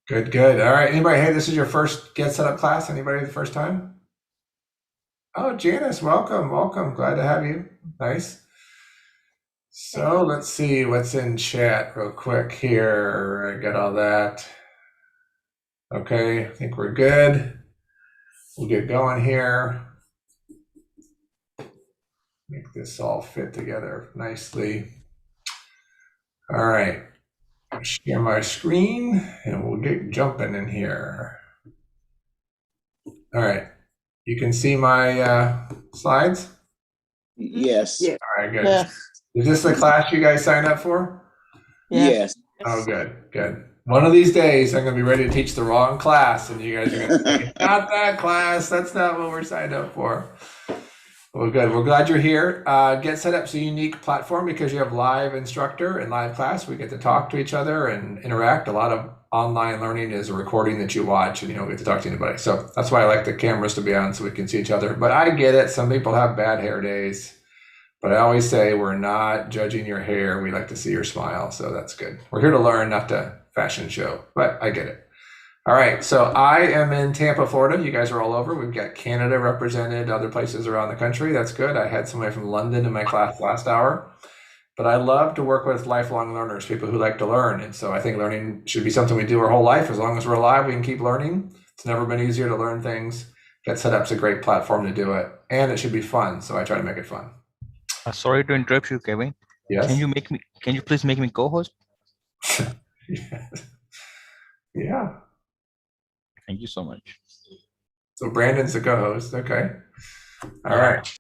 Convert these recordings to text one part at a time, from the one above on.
Good, good. All right. Anybody? Hey, this is your first Get Set Up class. Anybody the first time? Oh, Janice, welcome, welcome. Glad to have you. Nice. So let's see what's in chat real quick here. I got all that. Okay, I think we're good. We'll get going here. Make this all fit together nicely. All right. Share my screen and we'll get jumping in here. All right. You can see my slides? Yes. Yeah. All right, good. Yes. Is this the class you guys signed up for? Yes. Oh, good, good. One of these days, I'm going to be ready to teach the wrong class, and you guys are going to say, not that class. That's not what we're signed up for. Well, good. We're glad you're here. Get Set Up's a unique platform because you have live instructor and live class. We get to talk to each other and interact. A lot of online learning is a recording that you watch, and you don't get to talk to anybody. So that's why I like the cameras to be on so we can see each other. But I get it. Some people have bad hair days. But I always say we're not judging your hair. We like to see your smile. So that's good. We're here to learn, not to fashion show, but I get it. All right. So I am in Tampa, Florida. You guys are all over. We've got Canada represented, other places around the country. That's good. I had somebody from London in my class last hour. But I love to work with lifelong learners, people who like to learn. And so I think learning should be something we do our whole life. As long as we're alive, we can keep learning. It's never been easier to learn things. Get Set Up's a great platform to do it. And it should be fun. So I try to make it fun. Sorry to interrupt you, Kevin. Yes. Can you please make me co-host? Yeah. Thank you so much. So Brandon's the co-host. Okay. All right.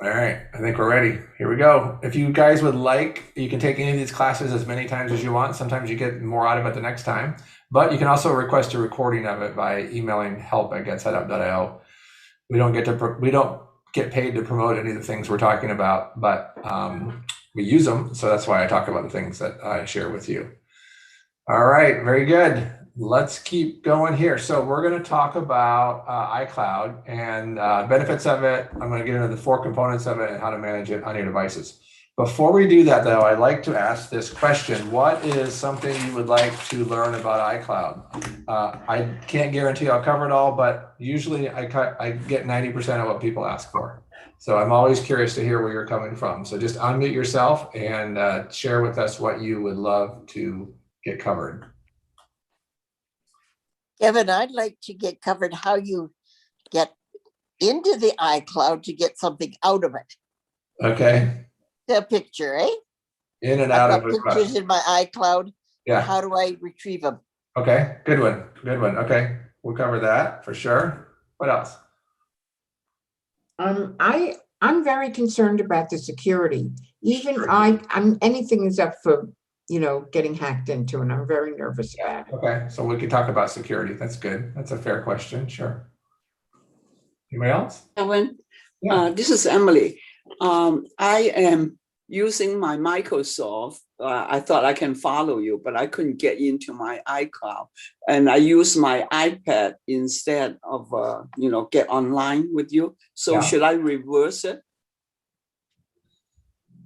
All right. I think we're ready. Here we go. If you guys would like, you can take any of these classes as many times as you want. Sometimes you get more out of it the next time, but you can also request a recording of it by emailing help@getsetup.io. We don't get paid to promote any of the things we're talking about, but we use them. So that's why I talk about the things that I share with you. All right, very good. Let's keep going here. So we're going to talk about iCloud and benefits of it. I'm going to get into the 4 components of it and how to manage it on your devices. Before we do that, though, I'd like to ask this question. What is something you would like to learn about iCloud? I can't guarantee I'll cover it all, but usually I get 90% of what people ask for. So I'm always curious to hear where you're coming from. So just unmute yourself and share with us what you would love to get covered. Kevin, I'd like to get covered how you get into the iCloud to get something out of it. Okay. The picture, eh? In and out I've of got it. pictures in my iCloud. Yeah. How do I retrieve them? Okay. Good one. Good one. Okay. We'll cover that for sure. What else? I'm very concerned about the security. Even Sure. anything is up for, getting hacked into, and I'm very nervous about it. Okay. So we could talk about security. That's good. That's a fair question. Sure. Anybody else? Ellen, Yeah. this is Emily. I am using my Microsoft. I thought I can follow you, but I couldn't get into my iCloud. And I use my iPad instead of, get online with you. So Yeah. should I reverse it?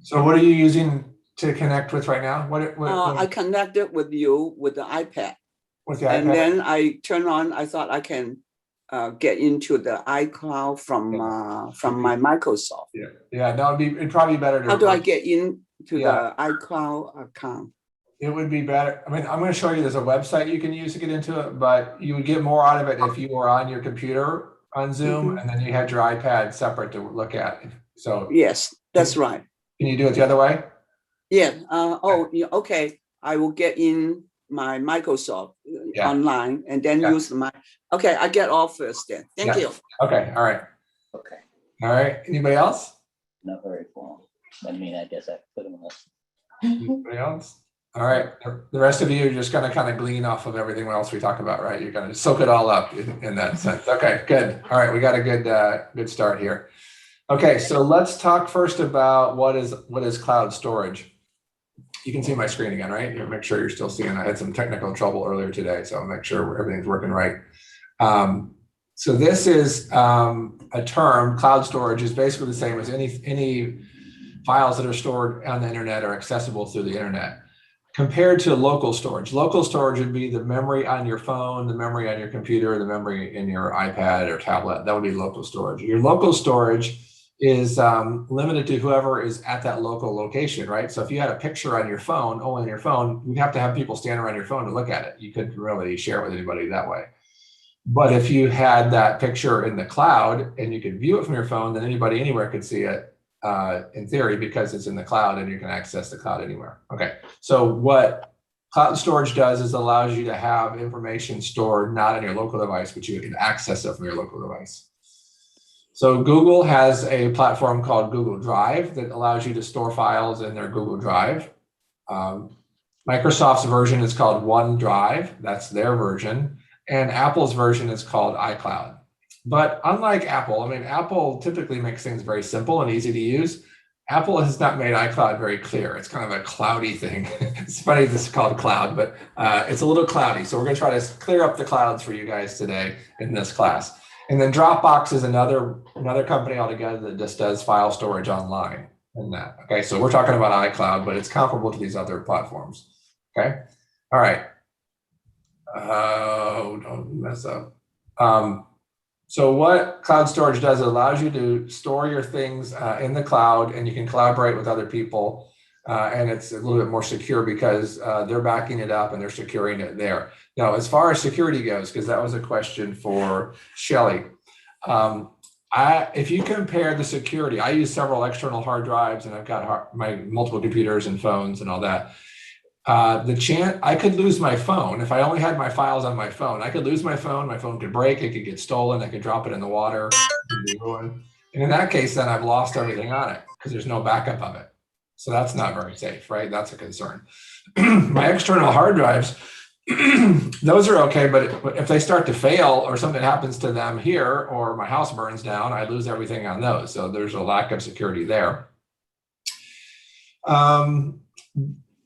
So what are you using to connect with right now? I connected with you with the iPad. With the And iPad? then I turn on, I thought I can get into the iCloud from my Microsoft. Yeah. No, it'd probably be better to. How do I get into Yeah. the iCloud account? It would be better. I mean, I'm going to show you there's a website you can use to get into it, but you would get more out of it if you were on your computer on Zoom and then you had your iPad separate to look at. So Yes, that's right. Can you do it the other way? Yeah. Okay. I will get in my Microsoft online and then use my. Okay, I get off first then. Thank you. Okay. All right. Okay, All right. Anybody else? not very formal. I mean, I guess I put them on this. Anybody else? All right. The rest of you are just going to kind of glean off of everything else we talk about, right? You're going to soak it all up in that sense. Okay, good. All right. We got a good start here. Okay. So let's talk first about what is cloud storage. You can see my screen again, right? You make sure you're still seeing. I had some technical trouble earlier today, so I'll make sure everything's working right. So this is a term. Cloud storage is basically the same as any files that are stored on the internet or accessible through the internet. compared to local storage. Local storage would be the memory on your phone, the memory on your computer, the memory in your iPad or tablet. That would be local storage. Your local storage is limited to whoever is at that local location, right? So if you had a picture on your phone, only on your phone, you'd have to have people stand around your phone to look at it. You couldn't really share it with anybody that way. But if you had that picture in the cloud and you could view it from your phone, then anybody anywhere could see it in theory, because it's in the cloud and you can access the cloud anywhere. Okay, so what cloud storage does is allows you to have information stored not on your local device, but you can access it from your local device. So Google has a platform called Google Drive that allows you to store files in their Google Drive. Microsoft's version is called OneDrive. That's their version. And Apple's version is called iCloud. But unlike Apple, I mean, Apple typically makes things very simple and easy to use. Apple has not made iCloud very clear. It's kind of a cloudy thing. It's funny this is called cloud, but it's a little cloudy. So we're going to try to clear up the clouds for you guys today in this class. And then Dropbox is another company altogether that just does file storage online and that. Okay, so we're talking about iCloud, but it's comparable to these other platforms. Okay, all right. Don't mess up. So what cloud storage does, it allows you to store your things in the cloud, and you can collaborate with other people. And it's a little bit more secure because they're backing it up and they're securing it there. Now, as far as security goes, because that was a question for Shelly, if you compare the security, I use several external hard drives and I've got my multiple computers and phones and all that. The chance I could lose my phone if I only had my files on my phone. I could lose my phone could break, it could get stolen, I could drop it in the water, it could be ruined. And in that case, then I've lost everything on it because there's no backup of it. So that's not very safe, right? That's a concern. My external hard drives, those are okay, but if they start to fail or something happens to them here, or my house burns down, I lose everything on those. So there's a lack of security there.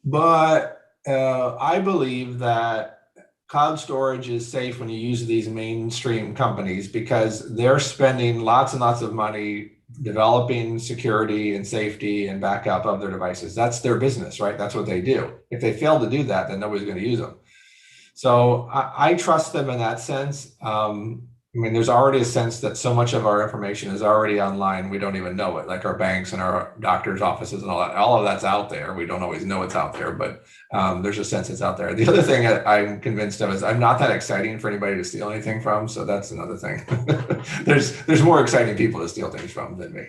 But I believe that cloud storage is safe when you use these mainstream companies because they're spending lots and lots of money developing security and safety and backup of their devices. That's their business, right? That's what they do. If they fail to do that, then nobody's going to use them. So I trust them in that sense. I mean, there's already a sense that so much of our information is already online. We don't even know it, like our banks and our doctors' offices and all that. All of that's out there. We don't always know it's out there, but there's a sense it's out there. The other thing I'm convinced of is I'm not that exciting for anybody to steal anything from. So that's another thing. There's more exciting people to steal things from than me.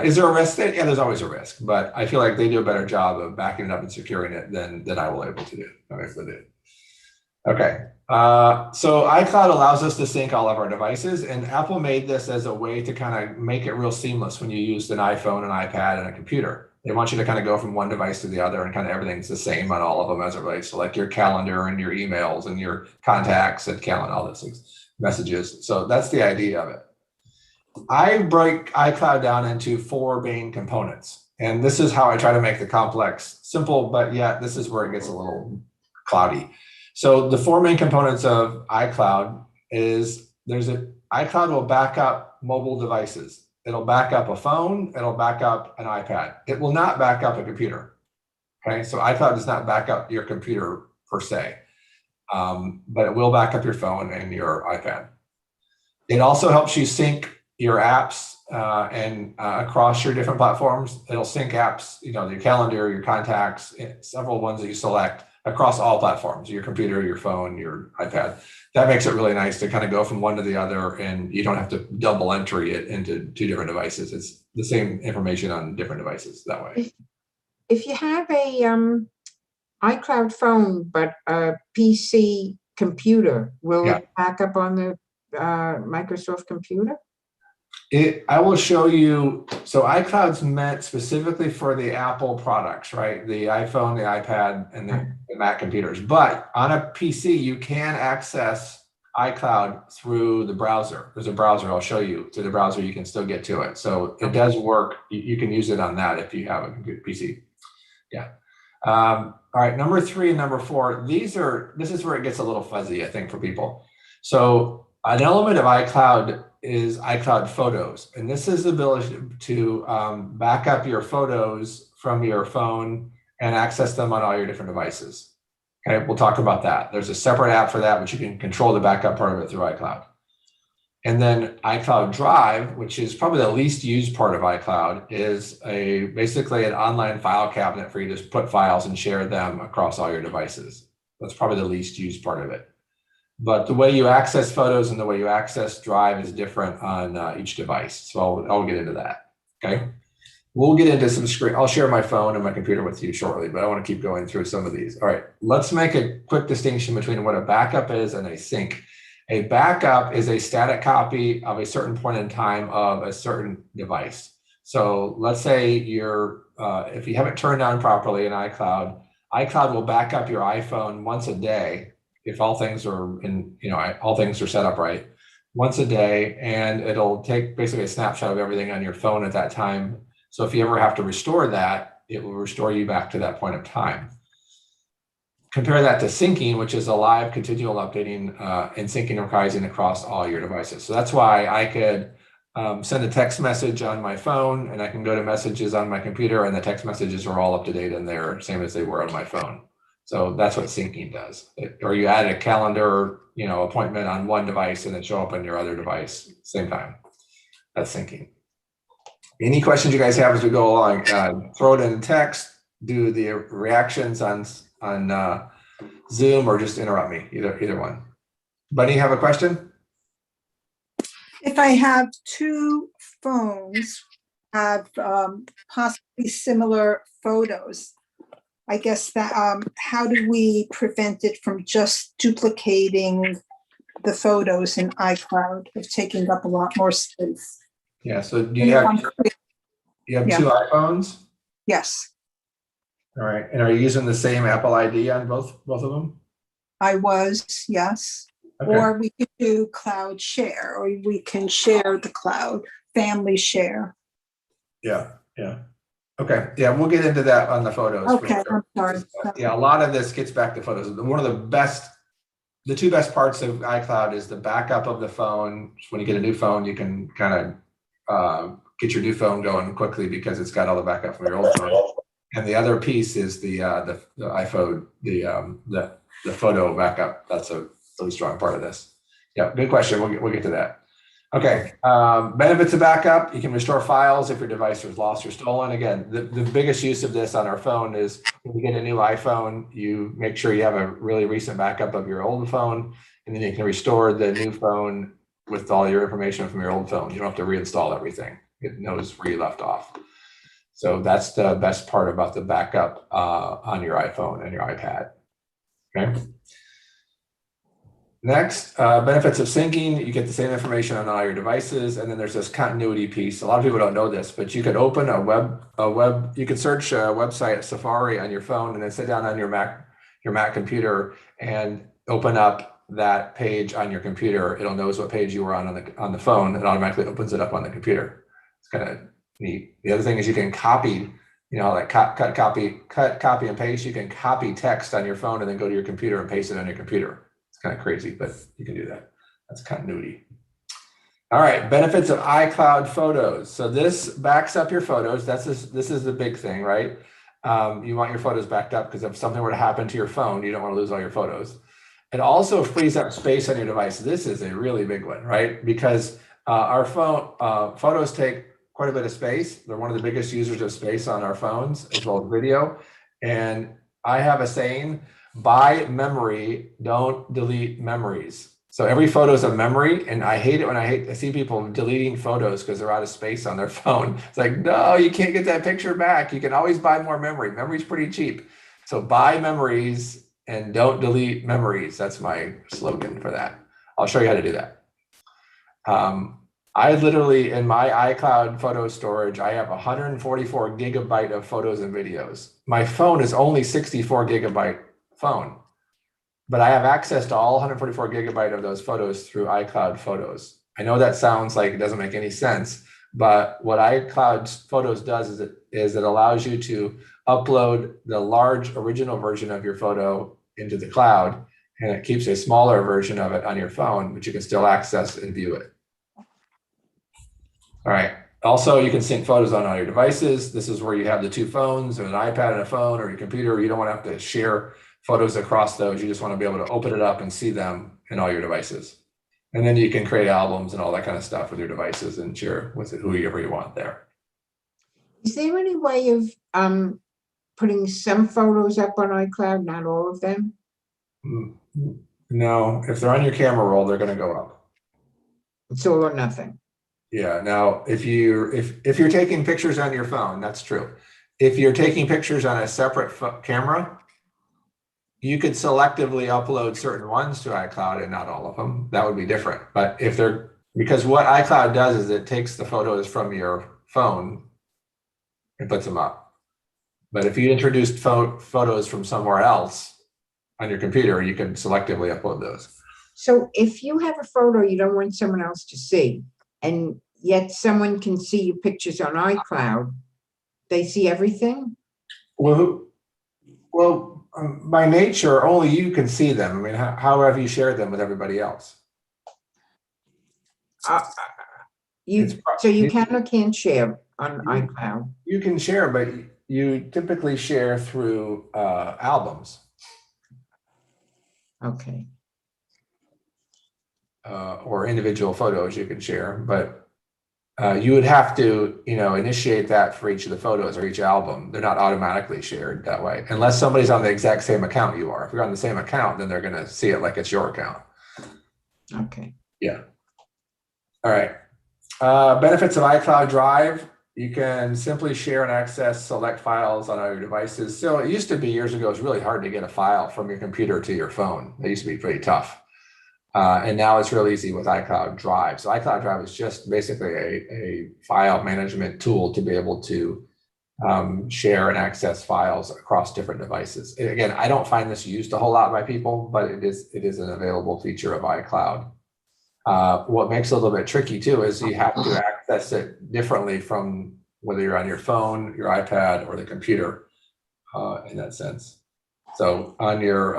Is there a risk? Yeah, there's always a risk, but I feel like they do a better job of backing it up and securing it than I will able to do. Okay, so iCloud allows us to sync all of our devices, and Apple made this as a way to kind of make it real seamless when you use an iPhone, an iPad, and a computer. They want you to kind of go from one device to the other, and kind of everything's the same on all of them as it relates to like your calendar and your emails and your contacts and calendar, all those things, messages. So that's the idea of it. I break iCloud down into 4 main components, and this is how I try to make the complex simple, but yet this is where it gets a little cloudy. So the 4 main components of iCloud is iCloud will back up mobile devices. It'll back up a phone, it'll back up an iPad. It will not back up a computer. Okay, so iCloud does not back up your computer per se, but it will back up your phone and your iPad. It also helps you sync your apps and across your different platforms. It'll sync apps, your calendar, your contacts, several ones that you select across all platforms, your computer, your phone, your iPad. That makes it really nice to kind of go from one to the other, and you don't have to double entry it into 2 different devices. It's the same information on different devices that way. If you have a iCloud phone, but a PC computer, will it back up on the Microsoft computer? I will show you. So iCloud's meant specifically for the Apple products, right? The iPhone, the iPad, and the Mac computers. But on a PC, you can access iCloud through the browser. There's a browser I'll show you. Through the browser, you can still get to it. So it does work. You can use it on that if you have a computer PC. Yeah. All right. Number 3 and number 4. This is where it gets a little fuzzy, I think, for people. So an element of iCloud is iCloud Photos. And this is the ability to back up your photos from your phone and access them on all your different devices. Okay, we'll talk about that. There's a separate app for that, but you can control the backup part of it through iCloud. And then iCloud Drive, which is probably the least used part of iCloud, is basically an online file cabinet for you to put files and share them across all your devices. That's probably the least used part of it. But the way you access photos and the way you access Drive is different on each device. So I'll get into that. Okay. We'll get into some screen. I'll share my phone and my computer with you shortly, but I want to keep going through some of these. All right. Let's make a quick distinction between what a backup is and a sync. A backup is a static copy of a certain point in time of a certain device. So let's say if you have it turned on properly in iCloud, iCloud will back up your iPhone once a day if all things are all things are set up right, once a day, and it'll take basically a snapshot of everything on your phone at that time. So if you ever have to restore that, it will restore you back to that point of time. Compare that to syncing, which is a live continual updating and syncing and reprising across all your devices. So that's why I could send a text message on my phone, and I can go to messages on my computer, and the text messages are all up to date in there, same as they were on my phone. So that's what syncing does. Or you add a calendar, appointment on one device and it show up on your other device same time. That's syncing. Any questions you guys have as we go along? Throw it in text. Do the reactions on Zoom, or just interrupt me. Either one. Bunny, have a question? If I have two phones have possibly similar photos, I guess that how do we prevent it from just duplicating the photos in iCloud of taking up a lot more space? Yeah. So do you have Yeah. two iPhones? Yes, All right. And are you using the same Apple ID on both of them? I was, yes. Okay. Or we could do cloud share, or we can share the cloud, family share. Yeah. Okay. Yeah, we'll get into that on the photos. Okay, for sure. I'm sorry. Yeah, a lot of this gets back to photos. One of the two best parts of iCloud is the backup of the phone. When you get a new phone, you can kind of get your new phone going quickly because it's got all the backup from your old phone. And the other piece is the iPhone, the photo backup. That's a really strong part of this. Yeah, good question. We'll get to that. Okay, benefits of backup. You can restore files if your device was lost or stolen. Again, the biggest use of this on our phone is when you get a new iPhone, you make sure you have a really recent backup of your old phone, and then you can restore the new phone with all your information from your old phone. You don't have to reinstall everything. It knows where you left off. So that's the best part about the backup on your iPhone and your iPad. Okay. Next, benefits of syncing. You get the same information on all your devices, and then there's this continuity piece. A lot of people don't know this, but you could open you could search a website at Safari on your phone, and then sit down on your Mac computer and open up that page on your computer. It'll knows what page you were on the phone, and automatically opens it up on the computer. It's kind of neat. The other thing is you can copy, like cut, copy, and paste. You can copy text on your phone and then go to your computer and paste it on your computer. Kind of crazy, but you can do that. That's continuity. All right, benefits of iCloud Photos. So this backs up your photos. This is the big thing, right? You want your photos backed up because if something were to happen to your phone, you don't want to lose all your photos. It also frees up space on your device. This is a really big one, right? Because our photos take quite a bit of space. They're one of the biggest users of space on our phones, as well as video. And I have a saying: buy memory, don't delete memories. So every photo is a memory, and I hate it when I see people deleting photos because they're out of space on their phone. It's like, no, you can't get that picture back. You can always buy more memory. Memory's pretty cheap. So buy memories and don't delete memories. That's my slogan for that. I'll show you how to do that. I literally, in my iCloud photo storage, I have 144 gigabyte of photos and videos. My phone is only 64 gigabyte phone, but I have access to all 144 gigabyte of those photos through iCloud Photos. I know that sounds like it doesn't make any sense, but what iCloud Photos does is it allows you to upload the large original version of your photo into the cloud, and it keeps a smaller version of it on your phone, but you can still access and view it. All right, Also, you can sync photos on all your devices. This is where you have the two phones, or an iPad and a phone, or your computer. You don't want to have to share photos across those. You just want to be able to open it up and see them in all your devices. And then you can create albums and all that kind of stuff with your devices and share with whoever you want there. Is there any way of putting some photos up on iCloud, not all of them? No, if they're on your camera roll, they're going to go up. It's all or nothing. Yeah. Now, if you're taking pictures on your phone, that's true. If you're taking pictures on a separate camera, you could selectively upload certain ones to iCloud and not all of them. That would be different. But if they're, because what iCloud does is it takes the photos from your phone and puts them up. But if you introduced photos from somewhere else on your computer, you can selectively upload those. So if you have a photo you don't want someone else to see, and yet someone can see your pictures on iCloud, they see everything? Well, by nature, only you can see them. I mean, how have you shared them with everybody else? So you can or can't share on iCloud? You can share, but you typically share through albums. Okay. Or individual photos you can share, but you would have to, initiate that for each of the photos or each album. They're not automatically shared that way, unless somebody's on the exact same account you are. If you're on the same account, then they're going to see it like it's your account. Okay. Yeah. All right. Benefits of iCloud Drive. You can simply share and access select files on all your devices. So it used to be years ago, it was really hard to get a file from your computer to your phone. It used to be pretty tough. And now it's real easy with iCloud Drive. So iCloud Drive is just basically a file management tool to be able to share and access files across different devices. And again, I don't find this used a whole lot by people, but it is an available feature of iCloud. What makes it a little bit tricky too is you have to access it differently from whether you're on your phone, your iPad, or the computer in that sense. So on your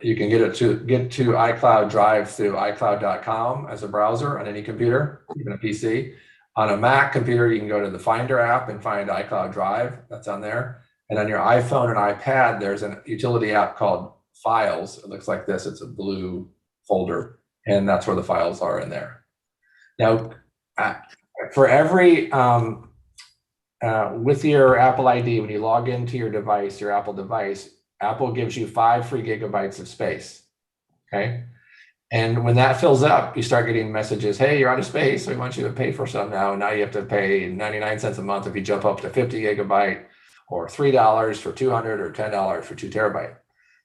you can get to iCloud Drive through iCloud.com as a browser on any computer, even a PC. On a Mac computer, you can go to the Finder app and find iCloud Drive. That's on there. And on your iPhone and iPad, there's a utility app called Files. It looks like this. It's a blue folder, and that's where the files are in there. Now, for every with your Apple ID, when you log into your device, your Apple device, Apple gives you 5 free gigabytes of space, okay? And when that fills up, you start getting messages, hey, you're out of space, so we want you to pay for some now. Now you have to pay 99 cents a month if you jump up to 50 gigabyte, or $3 for 200, or $10 for 2 terabyte.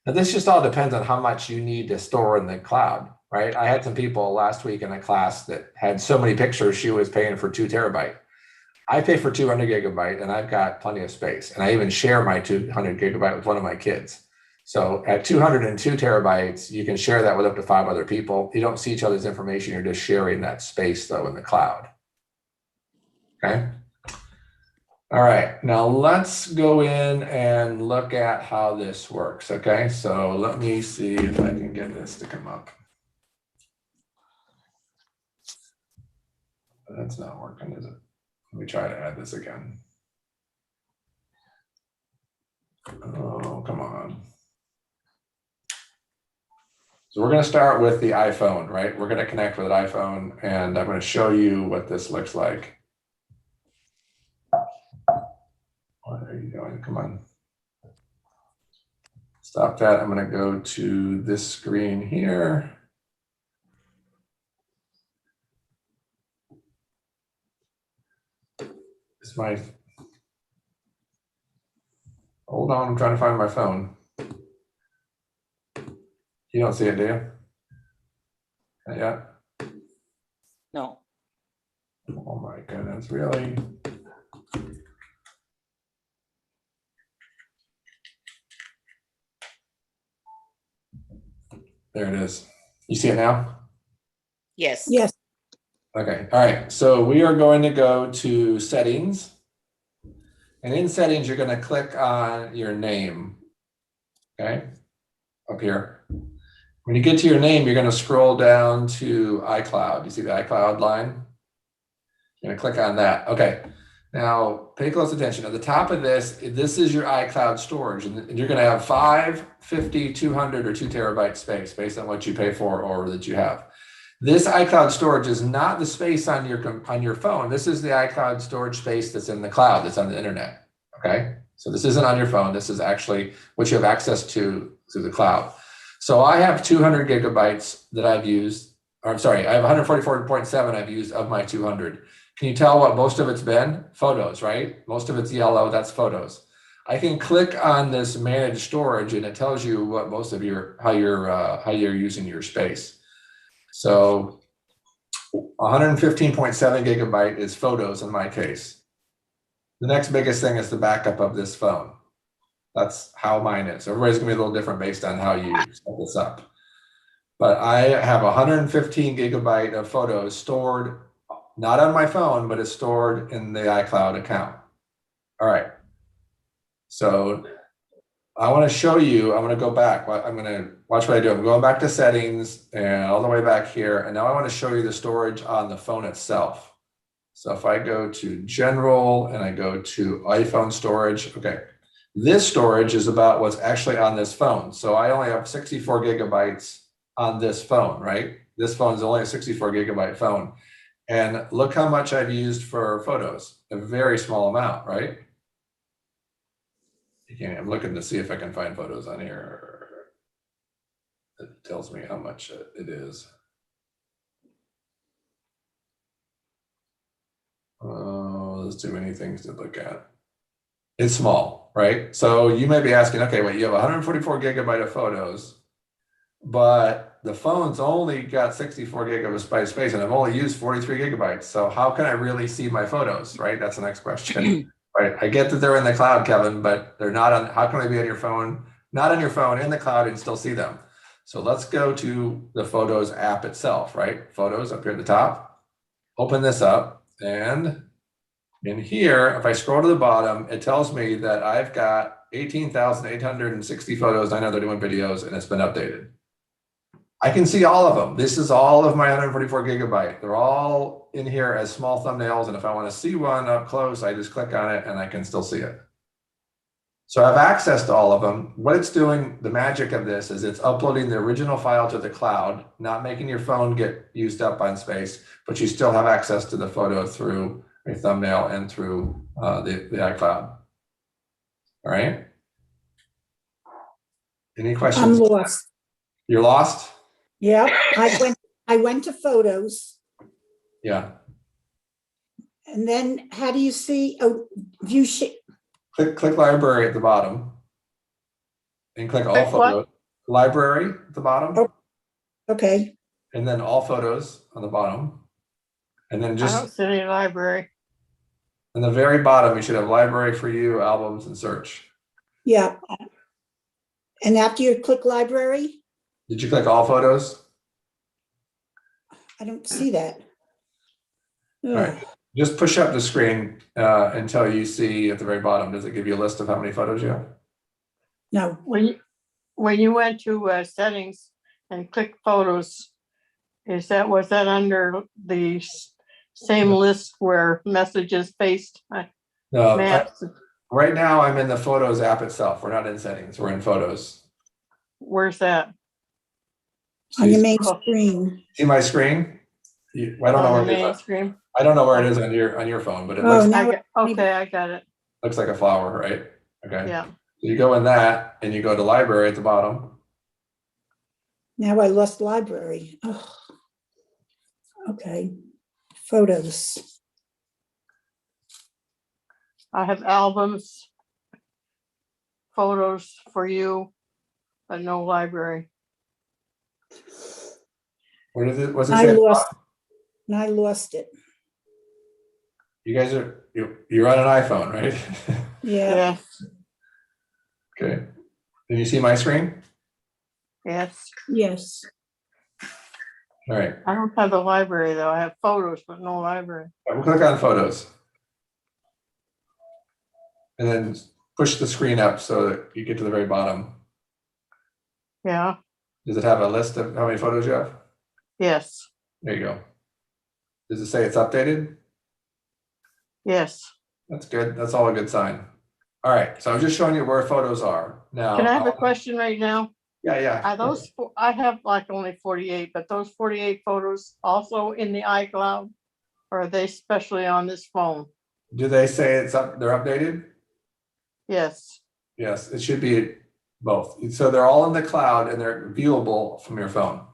Now this just all depends on how much you need to store in the cloud, right? I had some people last week in a class that had so many pictures, she was paying for 2 terabyte. I pay for 200 gigabyte and I've got plenty of space. And I even share my 200 gigabyte with one of my kids. So at 202 terabytes, you can share that with up to 5 other people. You don't see each other's information. You're just sharing that space though in the cloud. Okay. All right. Now let's go in and look at how this works. Okay. So let me see if I can get this to come up. That's not working, is it? Let me try to add this again. Oh, come on. So we're going to start with the iPhone, right? We're going to connect with an iPhone, and I'm going to show you what this looks like. What are you doing? Come on. Stop that. I'm going to go to this screen here. It's my, hold on, I'm trying to find my phone. You don't see it, do you? Not yet? No. Oh my goodness, really? There it is. You see it now? Yes. Yes. Okay, all right. So we are going to go to settings. And in settings, you're going to click on your name. Okay, up here. When you get to your name, you're going to scroll down to iCloud. You see the iCloud line? Gonna click on that. Okay. Now pay close attention. At the top of this is your iCloud storage, and you're gonna have 5, 50, 200, or 2 terabyte space based on what you pay for or that you have. This iCloud storage is not the space on your phone. This is the iCloud storage space that's in the cloud, that's on the internet. Okay. So this isn't on your phone. This is actually what you have access to through the cloud. So I have 200 gigabytes that I've used, or I'm sorry, I have 144.7 I've used of my 200. Can you tell what most of it's been? Photos, right? Most of it's yellow, that's photos. I can click on this manage storage and it tells you what most of how you're using your space. So 115.7 gigabyte is photos in my case. The next biggest thing is the backup of this phone. That's how mine is. Everybody's gonna be a little different based on how you set this up. But I have 115 gigabyte of photos stored, not on my phone, but it's stored in the iCloud account. All right. So I want to show you, I'm going to go back. I'm going to watch what I do. I'm going back to settings and all the way back here. And now I want to show you the storage on the phone itself. So if I go to general and I go to iPhone storage, okay. This storage is about what's actually on this phone. So I only have 64 gigabytes on this phone, right? This phone is only a 64 gigabyte phone. And look how much I've used for photos, a very small amount, right? I'm looking to see if I can find photos on here. It tells me how much it is. Oh, there's too many things to look at. It's small, right? So you may be asking, okay, wait, you have 144 gigabyte of photos, but the phone's only got 64 gig of space and I've only used 43 gigabytes. So how can I really see my photos, right? That's the next question. Right. I get that they're in the cloud, Kevin, but they're not on. How can they be on your phone? Not on your phone, in the cloud, and still see them. So let's go to the Photos app itself, right? Photos up here at the top. Open this up, and in here, if I scroll to the bottom, it tells me that I've got 18,860 photos, 931 videos, and it's been updated. I can see all of them. This is all of my 144 gigabyte. They're all in here as small thumbnails. And if I want to see one up close, I just click on it and I can still see it. So I have access to all of them. What it's doing, the magic of this is it's uploading the original file to the cloud, not making your phone get used up on space, but you still have access to the photo through a thumbnail and through the iCloud. All right. Any questions? I'm lost. You're lost? Yeah, I went to photos, Yeah. and then how do you see, oh, view Click library at the bottom and click all Click what? photos. Library at the bottom, Oh. Okay, and then all photos on the bottom. And then I just don't see any library. in the very bottom, you should have library for you, albums, and search. yeah. And after you click library, Did you click all photos? I don't see that. All right. Just push up the screen until you see at the very bottom. Does it give you a list of how many photos you have? No, When you went to settings and click photos, was that under the same list where messages, FaceTime, No. maps? Right now, I'm in the Photos app itself. We're not in settings. We're in Photos. Where's that? on your main screen. See my screen? I don't know On where the it main is. screen? I don't know where it is on your phone, but it Oh, looks now Okay, I got it. like a flower, right? Okay. Yeah. So you go in that and you go to library at the bottom. Now I lost library. Oh. Okay, photos. I have albums, photos for you, but no library. Where does it, what's it I say? lost it. You guys you're on an iPhone, right? Yeah, Okay. Can you see my screen? Yes. yes. All right. I don't have the library though. I have photos, but no library. We'll click on photos. And then push the screen up so that you get to the very bottom. Yeah. Does it have a list of how many photos you have? Yes. There you go. Does it say it's updated? Yes. That's good. That's all a good sign. All right. So I'm just showing you where photos are now. Can I have a question right now? Yeah. Are those, I have like only 48, but those 48 photos also in the iCloud? Or are they especially on this phone? Do they say it's up? They're updated? Yes. Yes, it should be both. So they're all in the cloud and they're viewable from your phone.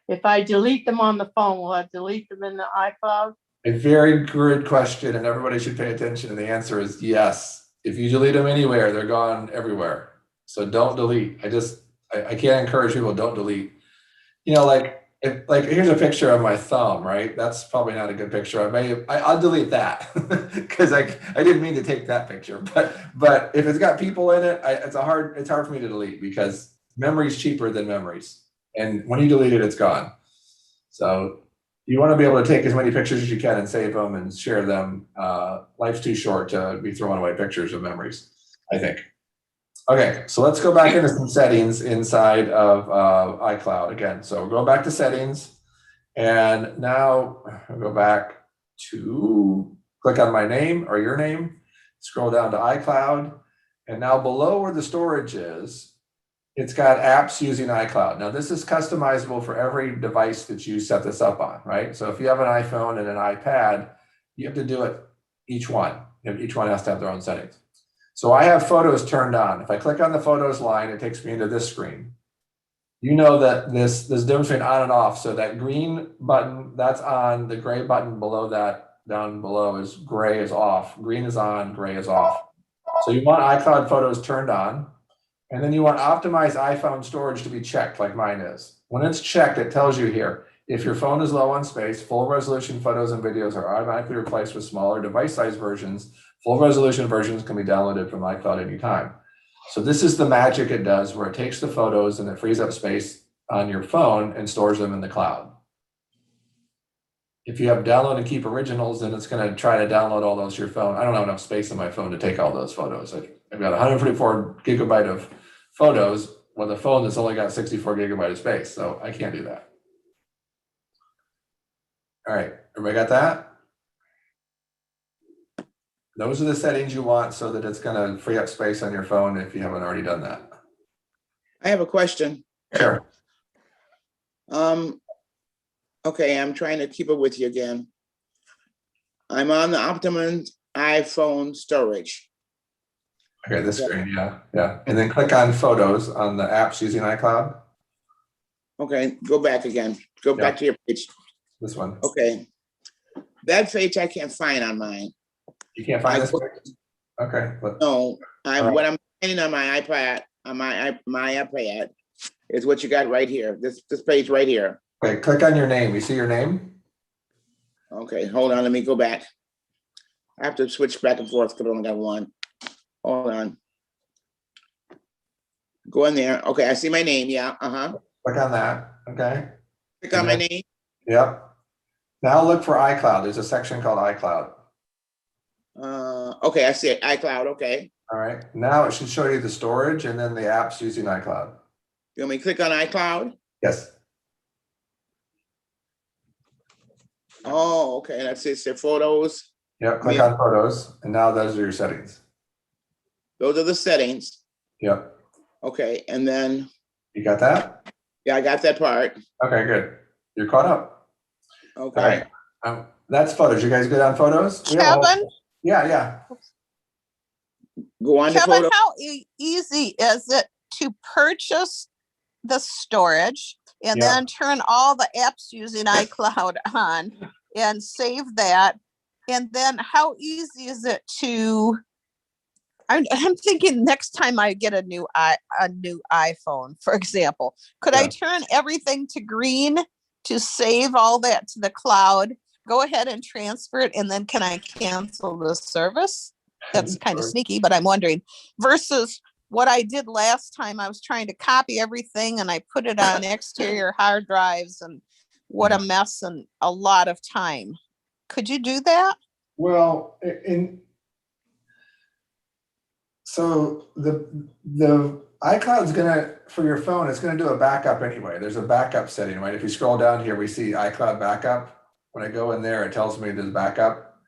If I delete them on the phone, will I delete them in the iCloud? A very good question, and everybody should pay attention. And the answer is yes. If you delete them anywhere, they're gone everywhere. So don't delete. I can't encourage people, don't delete. You know, like here's a picture of my thumb, right? That's probably not a good picture. I'll delete that because I didn't mean to take that picture. But if it's got people in it, it's hard for me to delete because memory's cheaper than memories. And when you delete it, it's gone. So you want to be able to take as many pictures as you can and save them and share them. Life's too short to be throwing away pictures of memories, I think. Okay, so let's go back into some settings inside of iCloud again. So we're going back to settings, and now I'll go back to click on my name or your name, scroll down to iCloud, and now below where the storage is, it's got apps using iCloud. Now this is customizable for every device that you set this up on, right? So if you have an iPhone and an iPad, you have to do it each one. Each one has to have their own settings. So I have photos turned on. If I click on the photos line, it takes me into this screen. You know that this difference between on and off. So that green button, that's on. The gray button below that, down below, is gray is off. Green is on, gray is off. So you want iCloud photos turned on. And then you want optimized iPhone storage to be checked like mine is. When it's checked, it tells you here, if your phone is low on space, full resolution photos and videos are automatically replaced with smaller device size versions. Full resolution versions can be downloaded from iCloud anytime. So this is the magic it does where it takes the photos and it frees up space on your phone and stores them in the cloud. If you have download and keep originals, then it's going to try to download all those to your phone. I don't have enough space on my phone to take all those photos. I've got 144 gigabyte of photos with a phone that's only got 64 gigabyte of space. So I can't do that. All right, everybody got that? Those are the settings you want so that it's going to free up space on your phone if you haven't already done that. I have a question. Sure. Okay, I'm trying to keep it with you again. I'm on the Optimum iPhone storage. Okay, this screen, yeah. And then click on photos on the apps using iCloud. Okay, go back again. Go back to your page. This one. Okay. That page I can't find on mine. You can't find this page? Okay. No, right. What I'm finding on my iPad, on my iPad, is what you got right here. This page right here. Okay, click on your name. You see your name? Okay, hold on. Let me go back. I have to switch back and forth because I only got one. Hold on. Go in there. Okay, I see my name. Yeah. Click on that. Okay. Click on my name. Yep. Now look for iCloud. There's a section called iCloud. Okay, I see it. iCloud. Okay. All right. Now it should show you the storage and then the apps using iCloud. You want me to click on iCloud? Yes. Oh, okay. That's it. So photos. Yep. Click on photos, and now those are your settings. Those are the settings. Yep. Okay, and then. You got that? Yeah, I got that part. Okay, good. You're caught up. Okay. All right. That's photos. You guys good on photos? Kevin? Yeah. Go on to Kevin, photos. how easy is it to purchase the storage and then turn all the apps using iCloud on and save that? And then how easy is it to, I'm thinking next time I get a new iPhone, for example, could I turn everything to green to save all that to the cloud, go ahead and transfer it, and then can I cancel the service? That's kind of sneaky, but I'm wondering, versus what I did last time, I was trying to copy everything and I put it on exterior hard drives, and what a mess and a lot of time. Could you do that? Well, so the iCloud's gonna, for your phone, it's gonna do a backup anyway. There's a backup setting, right? If you scroll down here, we see iCloud backup. When I go in there, it tells me there's backup.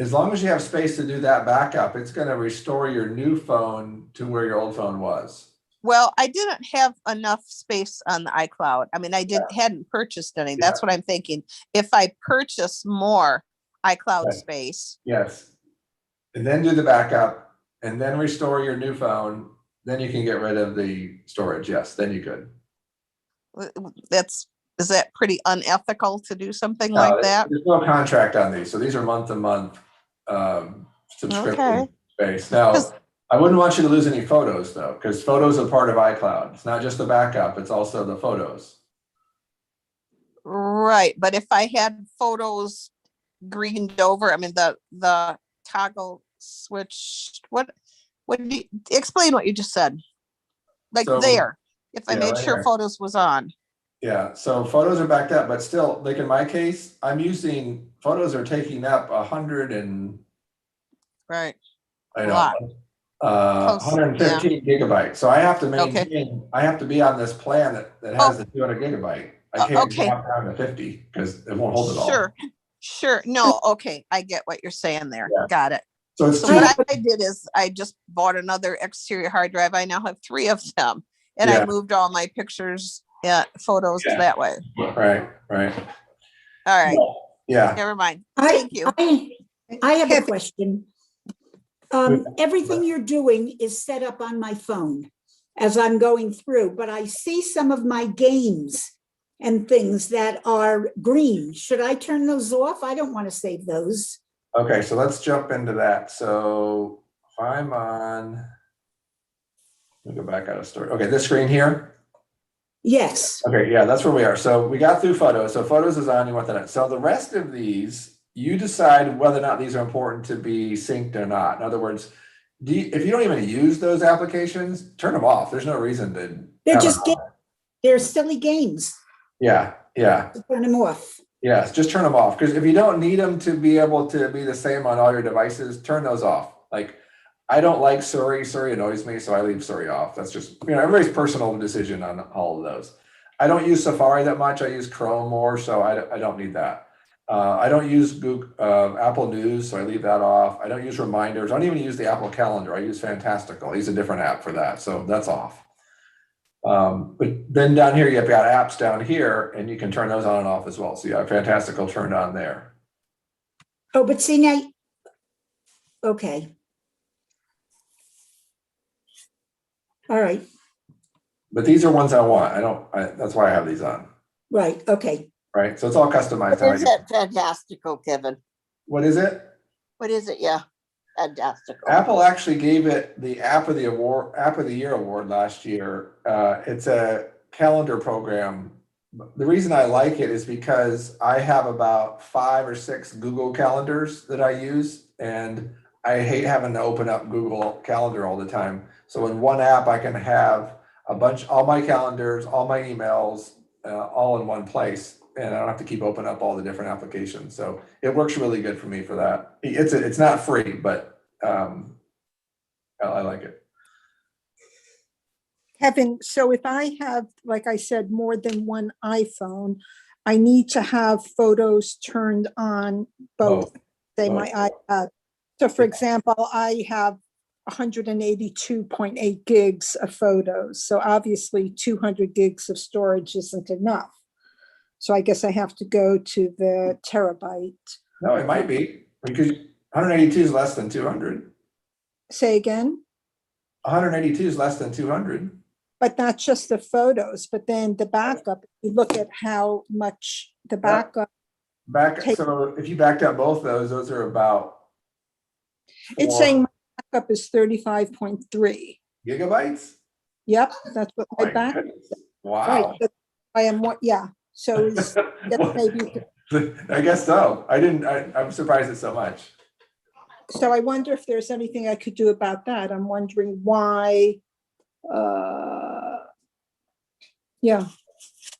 as long as you have space to do that backup, it's going to restore your new phone to where your old phone was. Well, I didn't have enough space on the iCloud. I mean, hadn't purchased any. That's what I'm thinking. If I purchase more iCloud Right. space, Yes. And then do the backup and then restore your new phone. Then you can get rid of the storage. Yes, then you could. is that pretty unethical to do something No, like that? There's no contract on these. So these are month to month subscription Okay. based. Now, I wouldn't want you to lose any photos though, because photos are part of iCloud. It's not just the backup, it's also the photos. Right, but if I had photos greened over, I mean the toggle switch, what do you explain what you just said? Like So, there, if I yeah, made right sure here. photos was on. Yeah, so photos are backed up, but still, like in my case, I'm using, photos are taking up 100 and Right. I A know, lot. Close, 115 gigabytes. So I have to Okay. maintain, I have to be on this plan that has the 200 gigabyte. I can't okay. drop down to 50 because it won't hold it all. Sure. No, okay. I get what you're saying there. Yeah. Got it. So it's So two, what I did is I just bought another exterior hard drive. I now have 3 of them, and I Yeah. moved all my pictures, photos Yeah. that way. right. All right. Yeah. Never mind. I, Thank you. I have a Kevin. question. Everything you're doing is set up on my phone as I'm going through, but I see some of my games and things that are green. Should I turn those off? I don't want to save those. Okay, so let's jump into that. So if I'm on, let me go back out of story. Okay, this screen here. Yes. Okay, yeah, that's where we are. So we got through photos. So photos is on, you want that. So the rest of these, you decide whether or not these are important to be synced or not. In other words, if you don't even use those applications, turn them off. There's no reason to. They're just they're silly games. Yeah. Turn them off. Yes, just turn them off. Because if you don't need them to be able to be the same on all your devices, turn those off. Like, I don't like Siri. Siri annoys me, so I leave Siri off. That's just, everybody's personal decision on all of those. I don't use Safari that much. I use Chrome more, so I don't need that. I don't use Google, Apple News, so I leave that off. I don't use reminders. I don't even use the Apple Calendar. I use Fantastical. I use a different app for that, so that's off. But then down here, you've got apps down here, and you can turn those on and off as well. So you have Fantastical turned on there. Oh, but see now, okay. All right. But these are ones I want. That's why I have these on. Right. Okay. Right. So it's all customized. What is that fantastical, Kevin? What is it? What is it? Yeah. Fantastical. Apple actually gave it the App of the Year award last year. It's a calendar program. The reason I like it is because I have about 5 or 6 Google calendars that I use, and I hate having to open up Google Calendar all the time. So in one app, I can have all my calendars, all my emails, all in one place, and I don't have to keep opening up all the different applications. So it works really good for me for that. It's not free, but I like it. Kevin, so if I have, like I said, more than one iPhone, I need to have photos turned on both, say my iPad. So for example, I have 182.8 gigs of photos. So obviously 200 gigs of storage isn't enough. So I guess I have to go to the terabyte. No, it might be, because 182 is less than 200. Say again? 182 is less than 200. But not just the photos, but then the backup, you look at how much the backup. So if you backed up both those are about. It's saying my backup is 35.3 gigabytes. Yep, that's what my backup. Wow. Right, I am what? Yeah. So maybe. I guess so. I'm surprised it's so much. So I wonder if there's anything I could do about that. I'm wondering why. Yeah.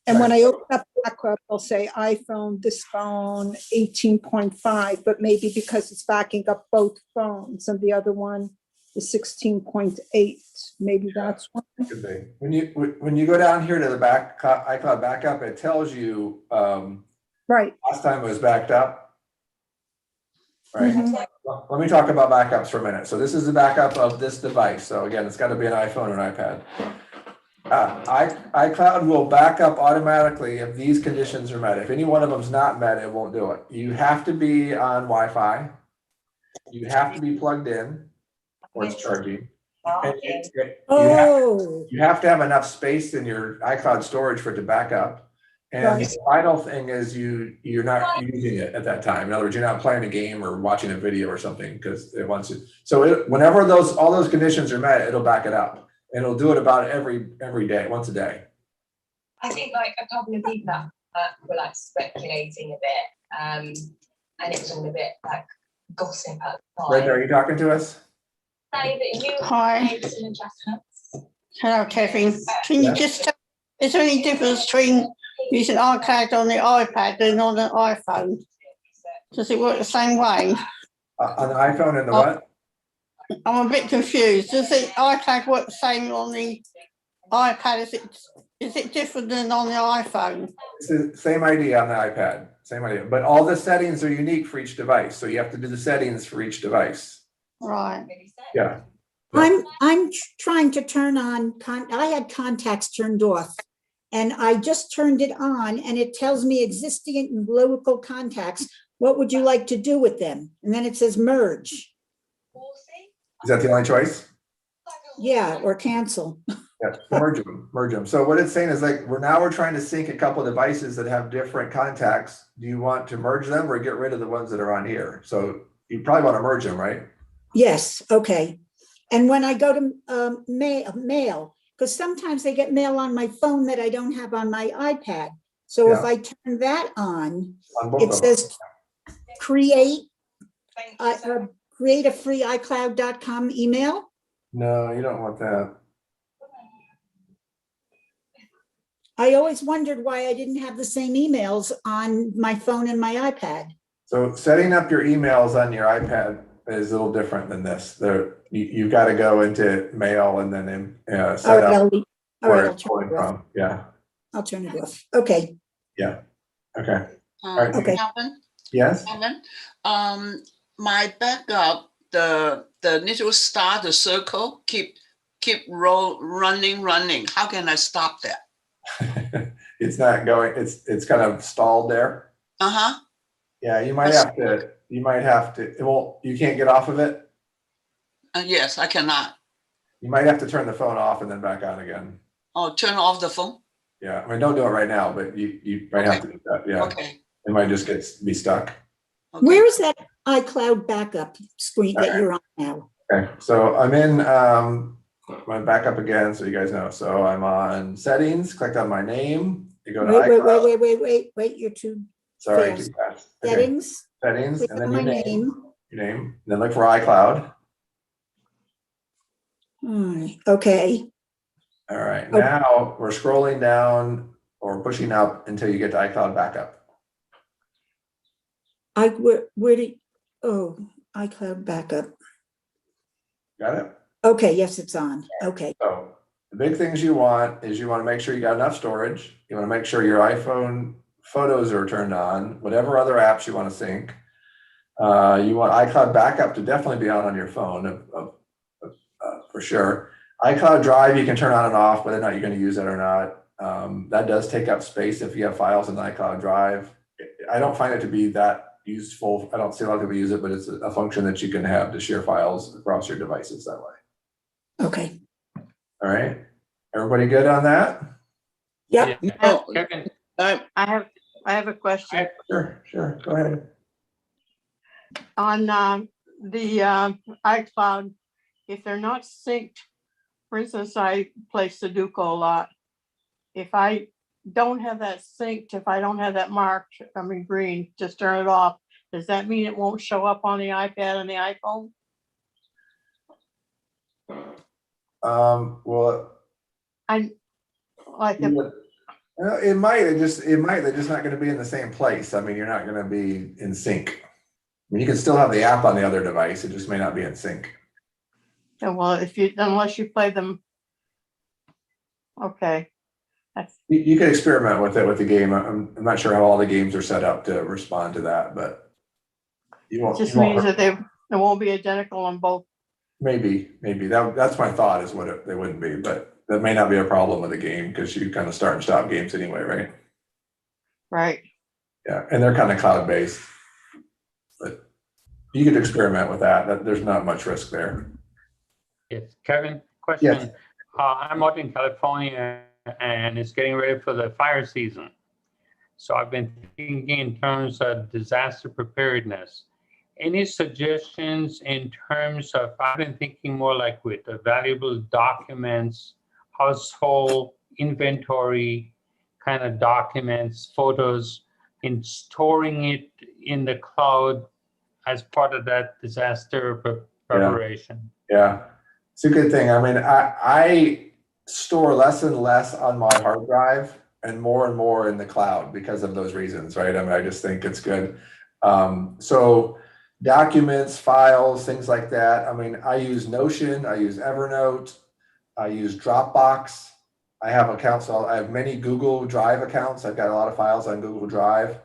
And when I open up backup, I'll say iPhone, this phone, 18.5, but maybe because it's backing up both phones and the other one is 16.8. Maybe that's one. Could be. When you go down here to the iCloud backup, it tells you right. Last time it was backed up. right? Mhm. Well, let me talk about backups for a minute. So this is the backup of this device. So again, it's got to be an iPhone or an iPad. iCloud will back up automatically if these conditions are met. If any one of them's not met, it won't do it. You have to be on Wi-Fi. You have to be plugged in, or it's charging. And Oh, you have to have enough space in your iCloud storage for it to back up. And Right. the final thing is you're not using it at that time. In other words, you're not playing a game or watching a video or something because it wants to. So whenever all those conditions are met, it'll back it up. And it'll do it about every day, once a day. I think like a couple of people were like speculating a bit, and it was all a bit like gossip at the time. Brenda, are you talking to us? Say that you Hi. made some adjustments. Hello, Kevin. Can you just tell, is there any difference between using iCloud on the iPad and on the iPhone? Does it work the same way? On the iPhone and the what? I'm a bit confused. Does the iCloud work the same on the iPad? Is it different than on the iPhone? It's the same idea on the iPad, same idea. But all the settings are unique for each device. So you have to do the settings for each device. Right. Yeah. I'm trying to turn on, I had contacts turned off. And I just turned it on and it tells me existing and local contacts. What would you like to do with them? And then it says merge. Is that the only choice? Yeah, or cancel. Yeah, merge them. So what it's saying is like, we're trying to sync a couple of devices that have different contacts. Do you want to merge them or get rid of the ones that are on here? So you probably want to merge them, right? Yes, okay. And when I go to mail, because sometimes I get mail on my phone that I don't have on my iPad. So if I turn that on both it of them. says create a free iCloud.com email. No, you don't want that. I always wondered why I didn't have the same emails on my phone and my iPad. So setting up your emails on your iPad is a little different than this. You've got to go into mail and then set up where it's pulling from. Yeah. I'll turn it off. Okay. Yeah. Okay. All right. Okay. Calvin? Yes. Calvin, my backup, the little star, the circle, keep running. How can I stop that? It's not going. It's kind of stalled there. Uh-huh. Yeah, you might have to. Well, you can't get off of it. Yes, I cannot. You might have to turn the phone off and then back on again. Oh, turn off the phone? Yeah, I mean, don't do it right now, but you might have to do that. Yeah. Okay. It might just be stuck. Okay. Where is that iCloud backup screen that you're on now? Okay, so I'm in my backup again, so you guys know. So I'm on settings, clicked on my name. You go to iCloud. Wait, you're too Sorry, fast. too fast. Okay. Settings. Settings, Click and then on your my name. Your name. Then look for iCloud. Okay. All right. Now we're scrolling down or pushing up until you get to iCloud backup. iCloud backup. Got it? Okay, yes, it's on. Okay. So the big things you want is you want to make sure you got enough storage. You want to make sure your iPhone photos are turned on, whatever other apps you want to sync. You want iCloud backup to definitely be on your phone for sure. iCloud Drive, you can turn on and off, whether or not you're going to use it or not. That does take up space if you have files in iCloud Drive. I don't find it to be that useful. I don't see a lot of people use it, but it's a function that you can have to share files across your devices that way. Okay. All right. Everybody good on that? Yep. I have a question. Sure. Go ahead. On the iCloud, if they're not synced, for instance, I play Sudoku a lot. If I don't have that synced, if I don't have that marked, green, just turn it off. Does that mean it won't show up on the iPad and the iPhone? Well, I like it might. They're just not going to be in the same place. I mean, you're not going to be in sync. I mean, you can still have the app on the other device. It just may not be in sync. Yeah, well, unless you play them. Okay. You can experiment with it with the game. I'm not sure how all the games are set up to respond to that, but You won't. Just you won't means hurt- that they won't be identical on both. Maybe that's my thought is they wouldn't be, but that may not be a problem with the game because you kind of start and stop games anyway, right? Right. Yeah, and they're kind of cloud-based, but you could experiment with that. There's not much risk there. Yes, Kevin, question. Yes. I'm out in California and it's getting ready for the fire season. So I've been thinking in terms of disaster preparedness. Any suggestions in terms of, I've been thinking more like with the valuable documents, household inventory kind of documents, photos, in storing it in the cloud as part of that disaster preparation. Yeah, it's a good thing. I mean, I store less and less on my hard drive and more in the cloud because of those reasons, right? I mean, I just think it's good. So documents, files, things like that. I mean, I use Notion, I use Evernote, I use Dropbox. I have accounts, I have many Google Drive accounts. I've got a lot of files on Google Drive.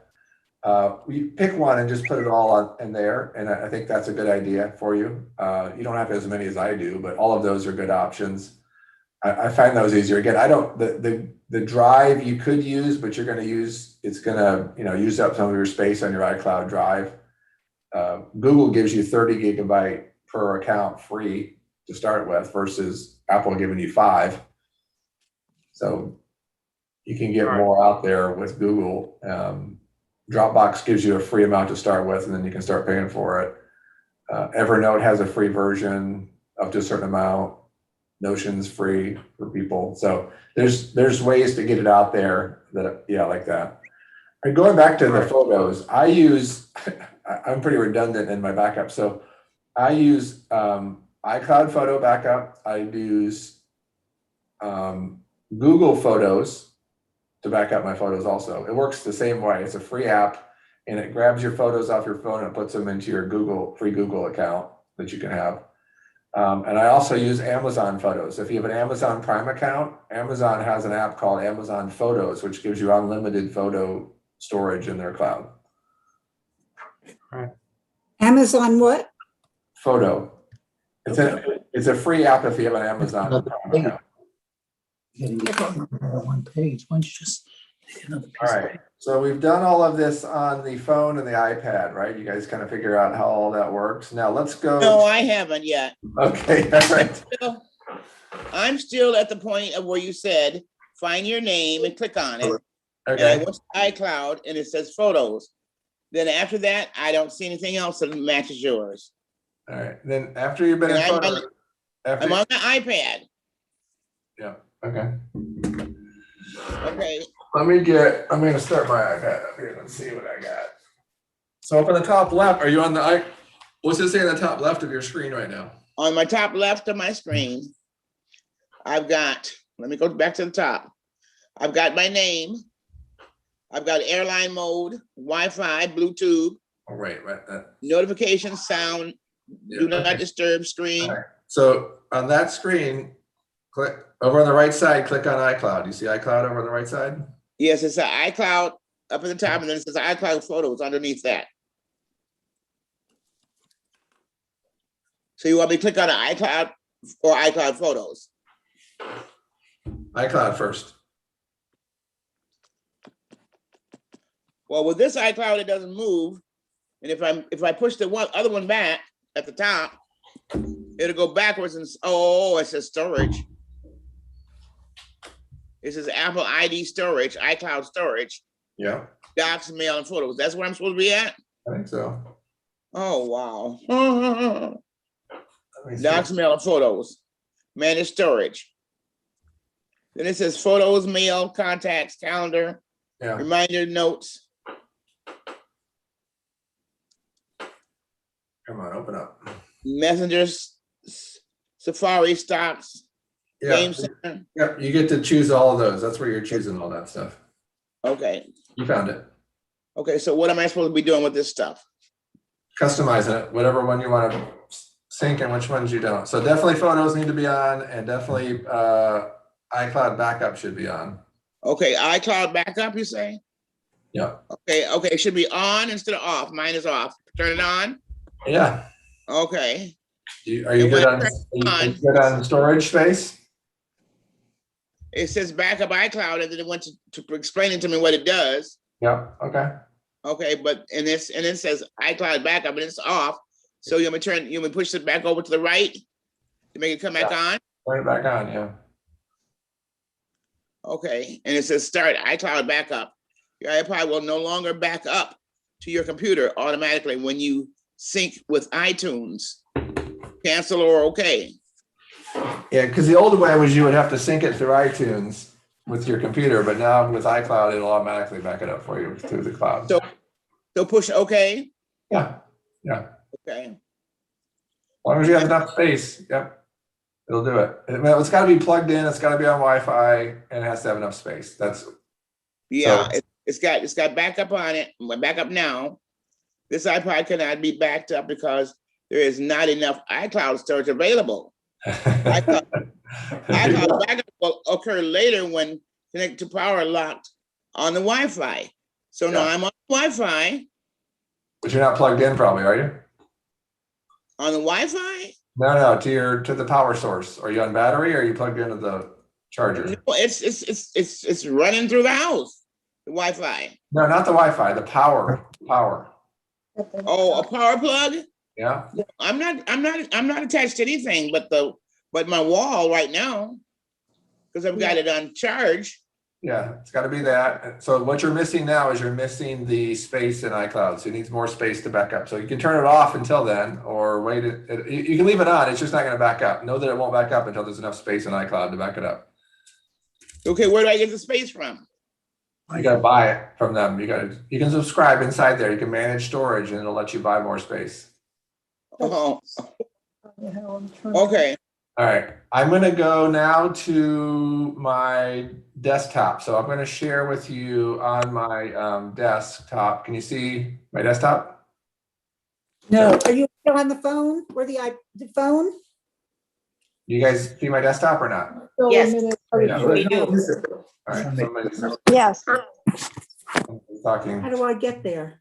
You pick one and just put it all in there. And I think that's a good idea for you. You don't have as many as I do, but all of those are good options. I find those easier. Again, I don't, the drive you could use, but you're going to use, it's going to, use up some of your space on your iCloud drive. Google gives you 30 gigabyte per account free to start with versus Apple giving you 5. So you can get more out there with Google. Dropbox gives you a free amount to start with, and then you can start paying for it. Evernote has a free version up to a certain amount. Notion's free for people. So there's ways to get it out there that, like that. And going back to the photos, I use, I'm pretty redundant in my backup. So I use iCloud photo backup. I use Google Photos to back up my photos also. It works the same way. It's a free app and it grabs your photos off your phone and puts them into your free Google account that you can have. And I also use Amazon Photos. If you have an Amazon Prime account, Amazon has an app called Amazon Photos, which gives you unlimited photo storage in their cloud. Amazon what? Photo. It's a free app if you have an Amazon Prime account. One page. Why don't you just take another piece? All right. So we've done all of this on the phone and the iPad, right? You guys kind of figure out how all that works. Now let's go. No, I haven't yet. Okay, that's right. I'm still at the point of where you said, find your name and click on it. Okay. And I went to iCloud and it says photos. Then after that, I don't see anything else that matches yours. All right. Then after you've been in photos, I'm on the iPad. Yeah. Okay. Okay. I'm going to start my iPad up here and see what I got. So up in the top left, are you on the what's it say on the top left of your screen right now? On my top left of my screen, I've got, let me go back to the top. I've got my name. I've got airline mode, Wi-Fi, Bluetooth. Oh, right. Notification, sound, do not disturb screen. Right. So on that screen, click over on the right side, click on iCloud. You see iCloud over on the right side? Yes, it's an iCloud up at the top, and then it says iCloud Photos underneath that. So you want me to click on the iCloud or iCloud Photos? iCloud first. Well, with this iCloud, it doesn't move. And if I push the other one back at the top, it'll go backwards and it says storage. It says Apple ID storage, iCloud storage. Yeah. Docs, mail, and photos. That's where I'm supposed to be at? I think so. Oh, wow. Docs, mail, and photos. Manage storage. Then it says photos, mail, contacts, calendar, reminder, notes. Come on, open up. Messengers, Safari, stocks, Game Center. Yep, you get to choose all of those. That's where you're choosing all that stuff. Okay. You found it. Okay, so what am I supposed to be doing with this stuff? Customizing it, whatever one you want to sync and which ones you don't. So definitely photos need to be on, and definitely iCloud backup should be on. Okay, iCloud backup, you say? Yeah. Okay, it should be on instead of off. Mine is off. Turn it on. Yeah. Okay. Are you And good when I on, turn it are you on, good on storage space? it says backup iCloud, and then it went to explaining to me what it does. Yeah. Okay. Okay, but and it says iCloud backup, and it's off. So you want me to push it back over to the right to make it come back on? Turn it back on. Yeah. Okay, and it says start iCloud backup. Your iPod will no longer back up to your computer automatically when you sync with iTunes. Cancel or okay. Yeah, because the old way was you would have to sync it through iTunes with your computer, but now with iCloud, it'll automatically back it up for you through the cloud. So push okay. Yeah. Yeah. Okay. As long as you have enough space, yep, it'll do it. Well, it's got to be plugged in. It's got to be on Wi-Fi, and it has to have enough space. That's yeah. So, it's got backup on it. Backup now. This iPod cannot be backed up because there is not enough iCloud storage available. iCloud backup will occur later when connected to power locked on the Wi-Fi. So now I'm on Wi-Fi. But you're not plugged in, probably, are you? On the Wi-Fi? No, to the power source. Are you on battery or are you plugged into the charger? No, it's running through the house. The Wi-Fi. No, not the Wi-Fi. The power. Oh, a power plug? Yeah. I'm not attached to anything but my wall right now because I've got it on charge. Yeah, it's got to be that. So what you're missing now is you're missing the space in iCloud. So it needs more space to back up. So you can turn it off until then, or wait. You can leave it on. It's just not going to back up. Know that it won't back up until there's enough space in iCloud to back it up. Okay, where do I get the space from? You got to buy it from them. You can subscribe inside there. You can manage storage, and it'll let you buy more space. Oh. Okay. All right, I'm going to go now to my desktop. So I'm going to share with you on my desktop. Can you see my desktop? No. Are you still on the phone or the phone? You guys see my desktop or not? Yes, Yeah. we do. All right. Yes. Talking. How do I get there?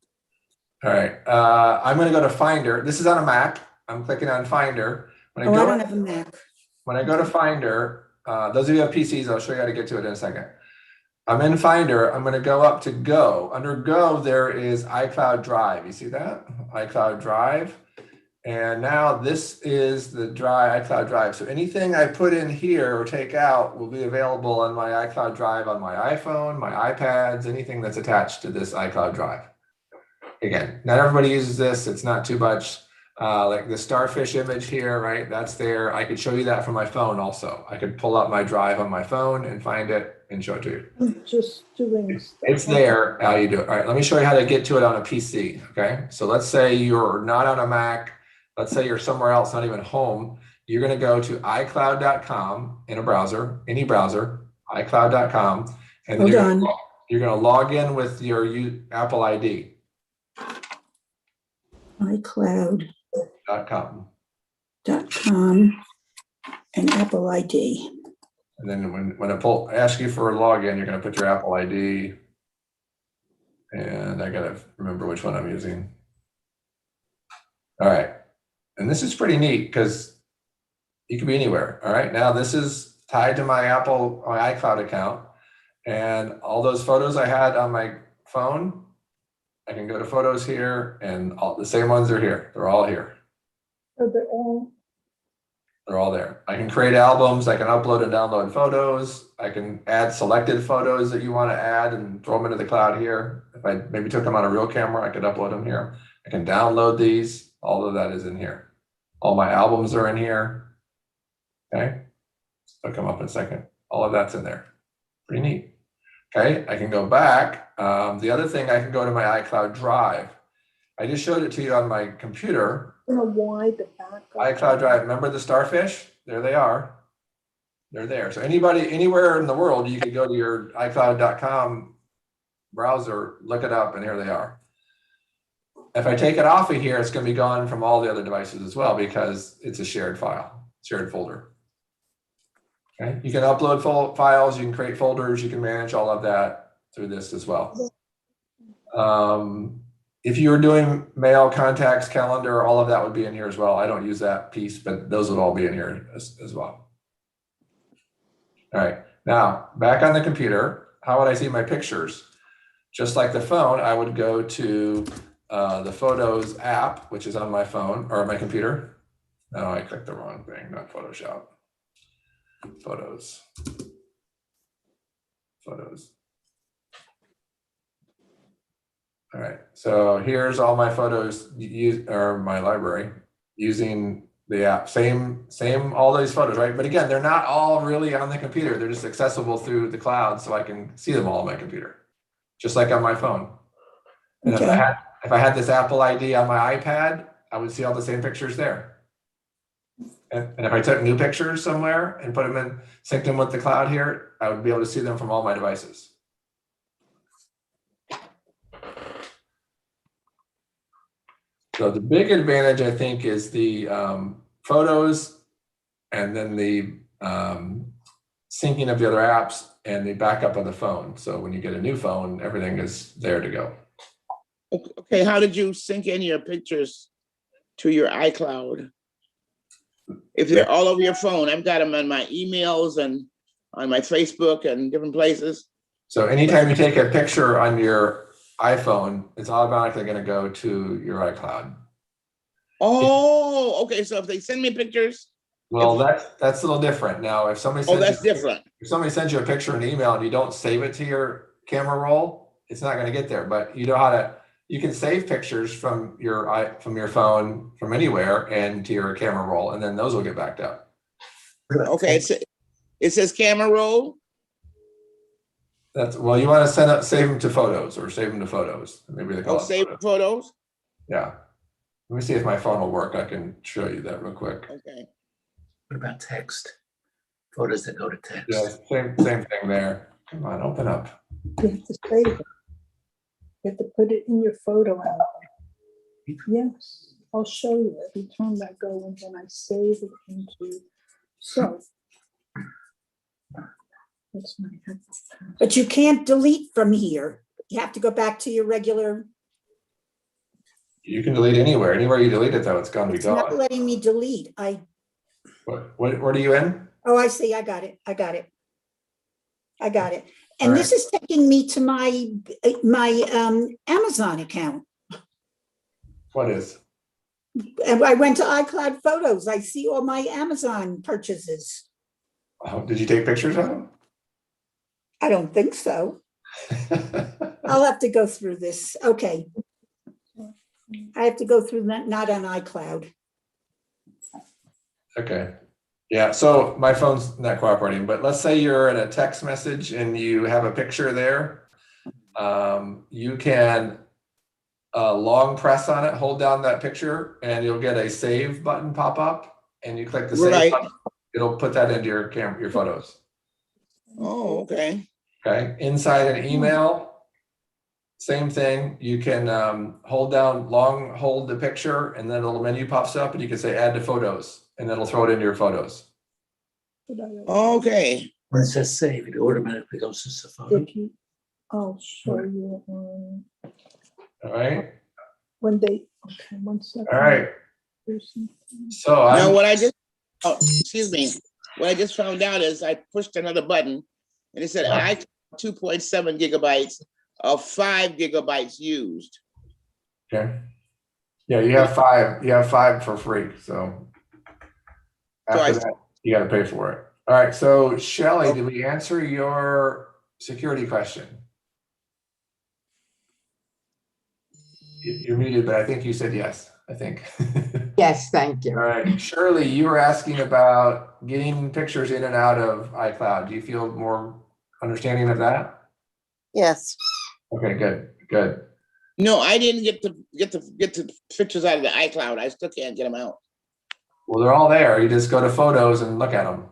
All right. I'm going to go to Finder. This is on a Mac. I'm clicking on Finder. I don't have a Mac. When I go to Finder, those of you who have PCs, I'll show you how to get to it in a second. I'm in Finder. I'm going to go up to Go. Under Go, there is iCloud Drive. You see that? iCloud Drive. And now this is the iCloud Drive. So anything I put in here or take out will be available on my iCloud Drive on my iPhone, my iPads, anything that's attached to this iCloud Drive. Again, not everybody uses this. It's not too much. Like the starfish image here, right? That's there. I could show you that from my phone also. I could pull up my drive on my phone and find it and show it to you. I'm just doing stuff. It's there, how you do it. All right, let me show you how to get to it on a PC, okay? So let's say you're not on a Mac. Let's say you're somewhere else, not even home. You're gonna go to iCloud.com in a browser, any browser, iCloud.com. And then you're gonna log in with your Apple ID. iCloud.com and Apple ID. And then when it asks you for a login, you're going to put your Apple ID. And I got to remember which one I'm using. All right. And this is pretty neat because you can be anywhere. All right. Now this is tied to my iCloud account. And all those photos I had on my phone, I can go to photos here and all the same ones are here. They're all here. So they're all there. I can create albums. I can upload and download photos. I can add selected photos that you want to add and throw them into the cloud here. If I maybe took them on a real camera, I could upload them here. I can download these. All of that is in here. All my albums are in here. Okay. They'll come up in a second. All of that's in there. Pretty neat. Okay, I can go back. The other thing, I can go to my iCloud Drive. I just showed it to you on my computer. why the back? iCloud Drive, remember the starfish? There they are. They're there. So anybody, anywhere in the world, you could go to your iCloud.com browser, look it up, and here they are. If I take it off of here, it's going to be gone from all the other devices as well because it's a shared file, shared folder. Okay, you can upload files, you can create folders, you can manage all of that through this as well. If you were doing mail, contacts, calendar, all of that would be in here as well. I don't use that piece, but those would all be in here as well. All right, now back on the computer, how would I see my pictures? Just like the phone, I would go to the Photos app, which is on my phone or my computer. No, I clicked the wrong thing, not Photoshop. Photos. All right, so here's all my photos or my library using the app. Same, all these photos, right? But again, they're not all really on the computer. They're just accessible through the cloud, so I can see them all on my computer, just like on my phone. And Okay. if I had this Apple ID on my iPad, I would see all the same pictures there. And if I took new pictures somewhere and put them in, synced them with the cloud here, I would be able to see them from all my devices. So the big advantage, I think, is the photos and then the syncing of the other apps and the backup of the phone. So when you get a new phone, everything is there to go. Okay, how did you sync in your pictures to your iCloud? If they're all over your phone, I've got them on my emails and on my Facebook and different places. So anytime you take a picture on your iPhone, it's automatically going to go to your iCloud. Oh, okay. So if they send me pictures. Well, that's a little different. Now, if somebody sends if somebody sends you a picture in email and you don't save it to your camera roll, it's not going to get there. But you know how to. You can save pictures from your phone from anywhere and to your camera roll, and then those will get backed up. Okay, it says camera roll. That's well, you want to save them to photos or save them to photos. Maybe they call it save photos. Yeah. Let me see if my phone will work. I can show you that real quick. Okay. What about text? Photos that go to text. Yeah, same thing there. Come on, open up. You have to save it. You have to put it in your photo album. Yes, I'll show you. Every time I go and then I save it into. So. That's my. But you can't delete from here. You have to go back to your regular. You can delete anywhere. Anywhere you delete it, though, it's going to be It's gone. not letting me delete. What are you in? Oh, I see. I got it. And this is taking me to my Amazon account. What is? And I went to iCloud Photos. I see all my Amazon purchases. Oh, did you take pictures of them? I don't think so. I'll have to go through this. Okay. I have to go through that, not on iCloud. Okay. Yeah, so my phone's not cooperating, but let's say you're in a text message and you have a picture there. You can long press on it, hold down that picture, and you'll get a save button pop up, and you click the save button. It'll put that into your photos. Oh, okay. Okay. Inside an email, same thing. You can hold the picture, and then a little menu pops up, and you can say add to photos. And that'll throw it into your photos. Okay. When it says save, it automatically goes to the photo. I'll show you. All right. When they, okay, 1 second. All right. So now what I just, excuse me, what I just found out is I pushed another button and it said I 2.7 gigabytes of 5 gigabytes used. Okay. Yeah, you have 5. You have 5 for free. So after that, you got to pay for it. All right. So Shelly, did we answer your security question? You're muted, but I think you said yes. I think. Yes, thank you. All right. Shirley, you were asking about getting pictures in and out of iCloud. Do you feel more understanding of that? Yes. Okay, good. No, I didn't get the pictures out of the iCloud. I still can't get them out. Well, they're all there. You just go to photos and look at them.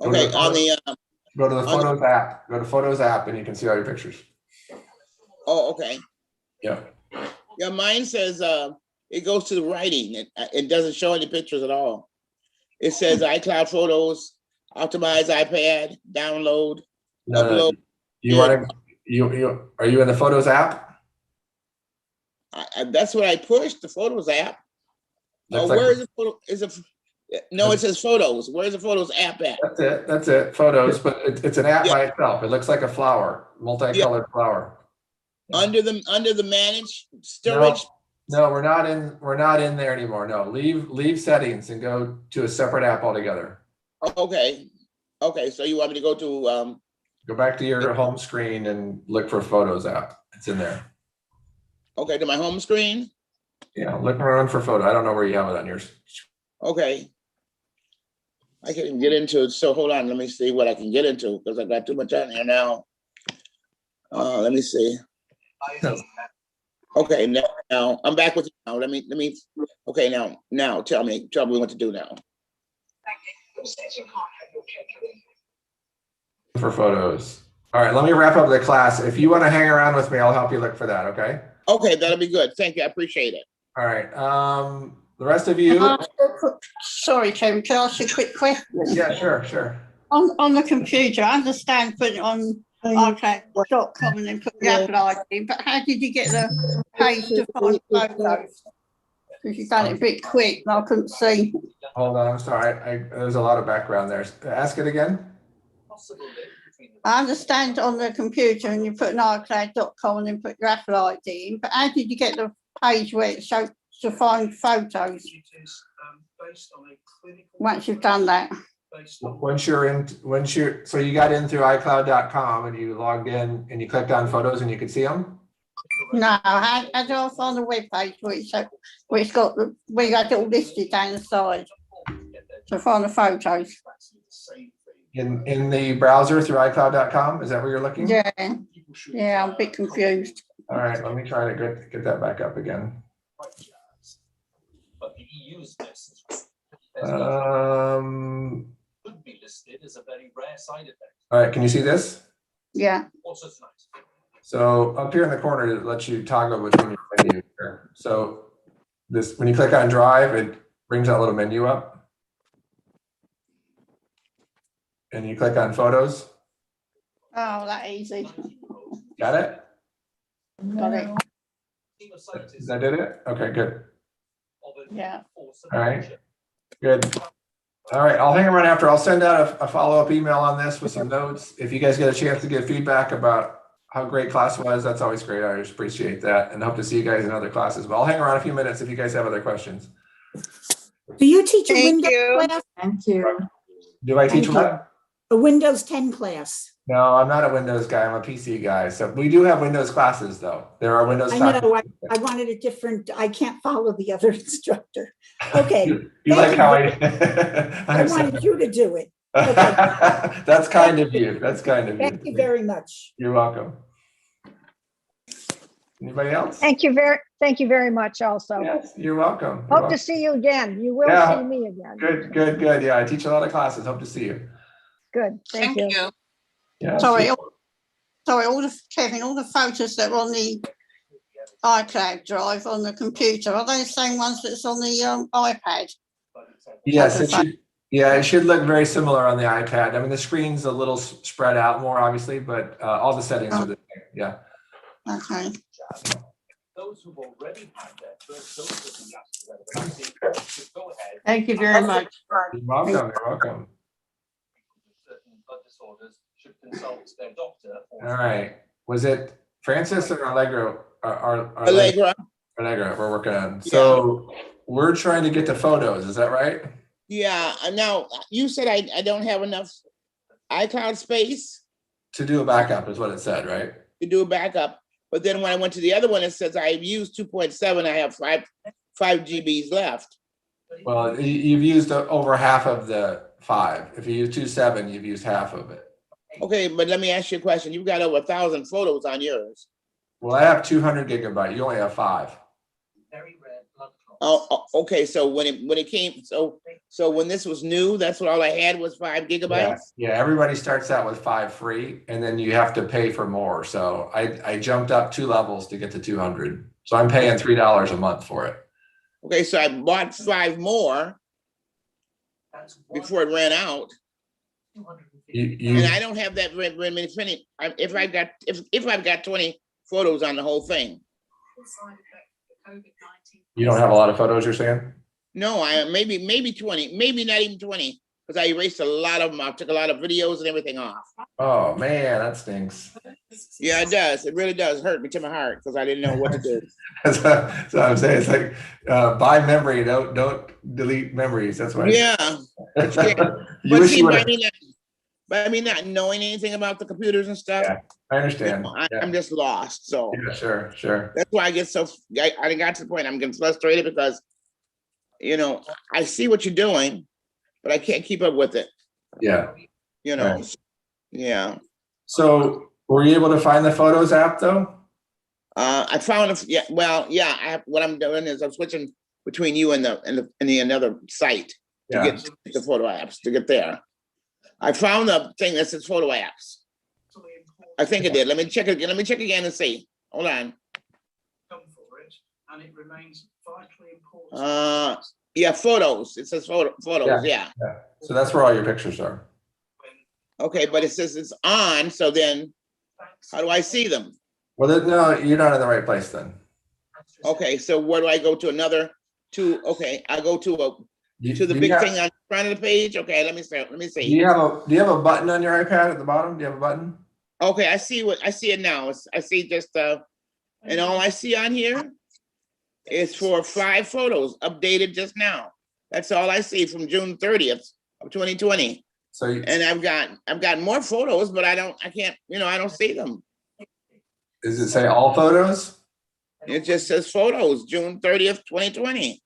Okay, Go to the Photos app. Go to Photos app and you can see all your pictures. Oh, okay. Yeah. Yeah, mine says it goes to the writing. It doesn't show any pictures at all. It says iCloud Photos, optimize iPad, download, upload. You want Are you in the Photos app? That's what I pushed, the Photos app. Looks Oh, like- where is the photo? No, it says Photos. Where's the Photos app at? That's it, Photos, but it's an app Yeah. by itself. It looks like a flower, multicolored flower. Under the manage storage. No, we're not in there anymore. No, leave settings and go to a separate app altogether. Okay. Okay, so you want me to go to Go back to your home screen and look for Photos app. It's in there. okay, to my home screen? Yeah, look around for photo. I don't know where you have it on yours. Okay. I can't even get into it. So hold on, let me see what I can get into because I got too much on here now. Let me see. Okay, now I'm back with you now. Let me okay, now tell me what to do now. For photos. All right, let me wrap up the class. If you want to hang around with me, I'll help you look for that, okay? Okay, that'll be good. Thank you. I appreciate it. All right. The rest of you. Sorry, Kevin, can I ask you a quick question? Yeah, sure. On the computer, I understand putting it on iCloud.com and then put the Apple ID, but how did you get the page to find photos? Because you've done it a bit quick and I couldn't see. Hold on, I'm sorry. There's a lot of background there. Ask it again. I understand on the computer and you put an iCloud.com and then put your Apple ID in, but how did you get the page where it shows to find photos? Once you've done that. So you got in through iCloud.com and you logged in and you clicked on photos and you could see them? No, how do I find the web page where it's got where you got it all listed down the side to find the photos? In the browser through iCloud.com? Is that where you're looking? Yeah, I'm a bit confused. All right, let me try to get that back up again. All right, can you see this? Yeah. So up here in the corner, it lets you toggle between your menu here. So this, when you click on Drive, it brings that little menu up. And you click on Photos. Oh, that easy. Got it? Got it. That did it? Okay, good. Yeah. All right, good. All right, I'll hang around after. I'll send out a follow-up email on this with some notes. If you guys get a chance to get feedback about how great class was, that's always great. I just appreciate that and hope to see you guys in other classes. But I'll hang around a few minutes if you guys have other questions. Do you teach a Thank Windows you. class? Thank you. Do I teach Thank you. what? A Windows 10 class? No, I'm not a Windows guy. I'm a PC guy. So we do have Windows classes though. There are Windows I classes. know, I wanted a different, I can't follow the other instructor. Okay. You like how I wanted you to do it. Okay. That's kind of you. That's kind of you. Thank you very much. You're welcome. Anybody else? Thank you very much also. Yes, you're welcome. You're Hope welcome. to see you again. You will Yeah. see me again. Good. Yeah, I teach a lot of classes. Hope to see you. Good. Thank you. Yeah. Sorry, all the photos that are on the iCloud drive on the computer, are they the same ones that's on the iPad? Yes, it should. Yeah, it should look very similar on the iPad. I mean, the screen's a little spread out more, obviously, but all the settings are the same. Yeah. Okay. Thank you very much. You're welcome. You're welcome. All right. Was it Francis or Allegro? Allegra. Allegra, we're working on. So we're trying to get to photos. Is that right? Yeah. Now you said I don't have enough iCloud space to do a backup, is what it said, right? To do a backup, but then when I went to the other one, it says I've used 2.7. I have 5 GBs left. Well, you've used over half of the 5. If you use 2.7, you've used half of it. Okay, but let me ask you a question. You've got over 1,000 photos on yours. Well, I have 200 gigabyte. You only have 5. Oh, okay. So when it came, so when this was new, that's what all I had was 5 gigabytes. Yeah, everybody starts out with 5 free, and then you have to pay for more. So I jumped up 2 levels to get to 200. So I'm paying $3 a month for it. Okay, so I bought 5 more before it ran out. And I don't have that very many. If I've got 20 photos on the whole thing. You don't have a lot of photos, you're saying? No, maybe 20, maybe not even 20, because I erased a lot of them. I took a lot of videos and everything off. Oh man, that stinks. Yeah, it does. It really does hurt me to my heart because I didn't know what to do. That's what I'm saying. It's like buy memory, don't delete memories. That's why. Yeah. But wish see, you would. by me not knowing anything about the computers and stuff, Yeah, I understand. I'm just lost. So yeah, sure. That's why I get so I got to the point I'm getting frustrated because I see what you're doing, but I can't keep up with it. Yeah. Right. Yeah. So were you able to find the Photos app though? I found what I'm doing is I'm switching between you and the another site to get the photo apps to get there. I found the thing that says photo apps. I think it did. Let me check again. Let me check again and see. Hold on. And it remains vitally important. Yeah, photos. It says photos. Yeah. So that's where all your pictures are. Okay, but it says it's on. So then, how do I see them? Well, no, you're not in the right place then. Okay, so where do I go to okay, I go to the big thing on the front of the page. Okay, let me see. Do you have a button on your iPad at the bottom? Do you have a button? Okay, I see it now. I see just and all I see on here is for 5 photos updated just now. That's all I see from June 30th of 2020. So and I've got more photos, but I can't, I don't see them. Does it say all photos? It just says photos, June 30th, 2020.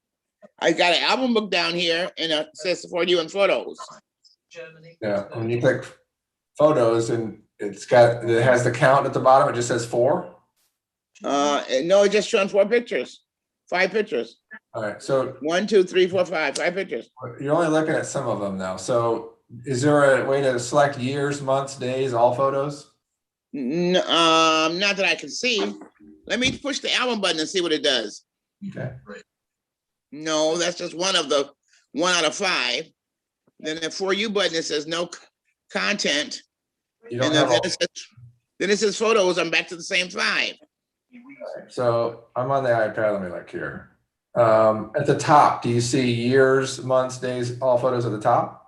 I got an album book down here and it says for you and photos. Yeah, when you click photos and it has the count at the bottom, it just says 4. No, it's just showing 4 pictures, 5 pictures. All right, so 1, 2, 3, 4, 5 pictures. You're only looking at some of them now. So is there a way to select years, months, days, all photos? No, not that I can see. Let me push the album button and see what it does. Okay. No, that's just one out of 5. Then the For You button, it says no content. And then it says photos. I'm back to the same 5. So I'm on the iPad. Let me look here. At the top, do you see years, months, days, all photos at the top?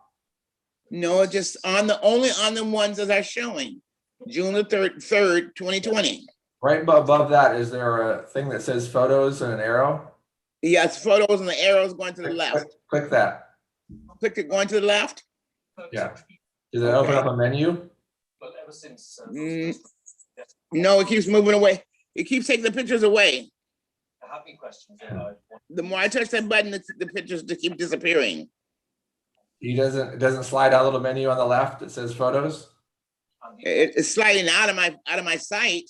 No, it's just only on the ones that are showing. June the 3rd, 2020. Right above that, is there a thing that says photos and an arrow? Yes, photos and the arrows going to the left. Click that. Click it going to the left? Yeah. Does it open up a menu? No, it keeps moving away. It keeps taking the pictures away. The more I touch that button, the pictures just keep disappearing. It doesn't slide out a little menu on the left that says photos? It's sliding out of my sight.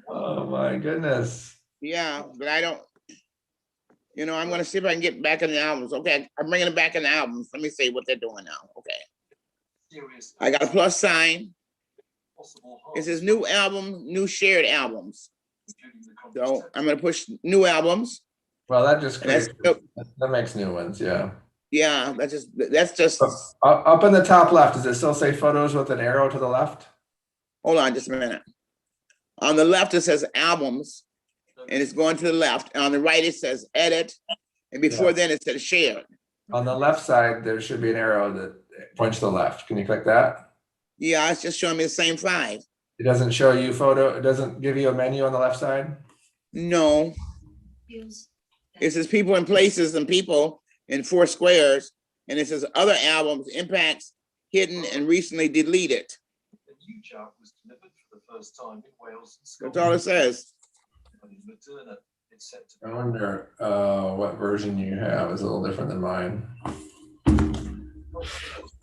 Oh my goodness. Yeah, but I don't, I'm going to see if I can get back in the albums. Okay, I'm bringing it back in the albums. Let me see what they're doing now. Okay. I got a plus sign. It says new album, new shared albums. So I'm going to push new albums. Well, that just creates, that makes new ones, yeah. Yeah, that's just. Up in the top left, does it still say photos with an arrow to the left? Hold on just a minute. On the left, it says albums, and it's going to the left. And on the right, it says edit. And before then, it says shared. On the left side, there should be an arrow that points to the left. Can you click that? Yeah, it's just showing me the same 5. It doesn't show you it doesn't give you a menu on the left side? No. It says people and places and people in 4 squares. And it says other albums, impacts, hidden and recently deleted. That's all it says. I wonder what version you have is a little different than mine.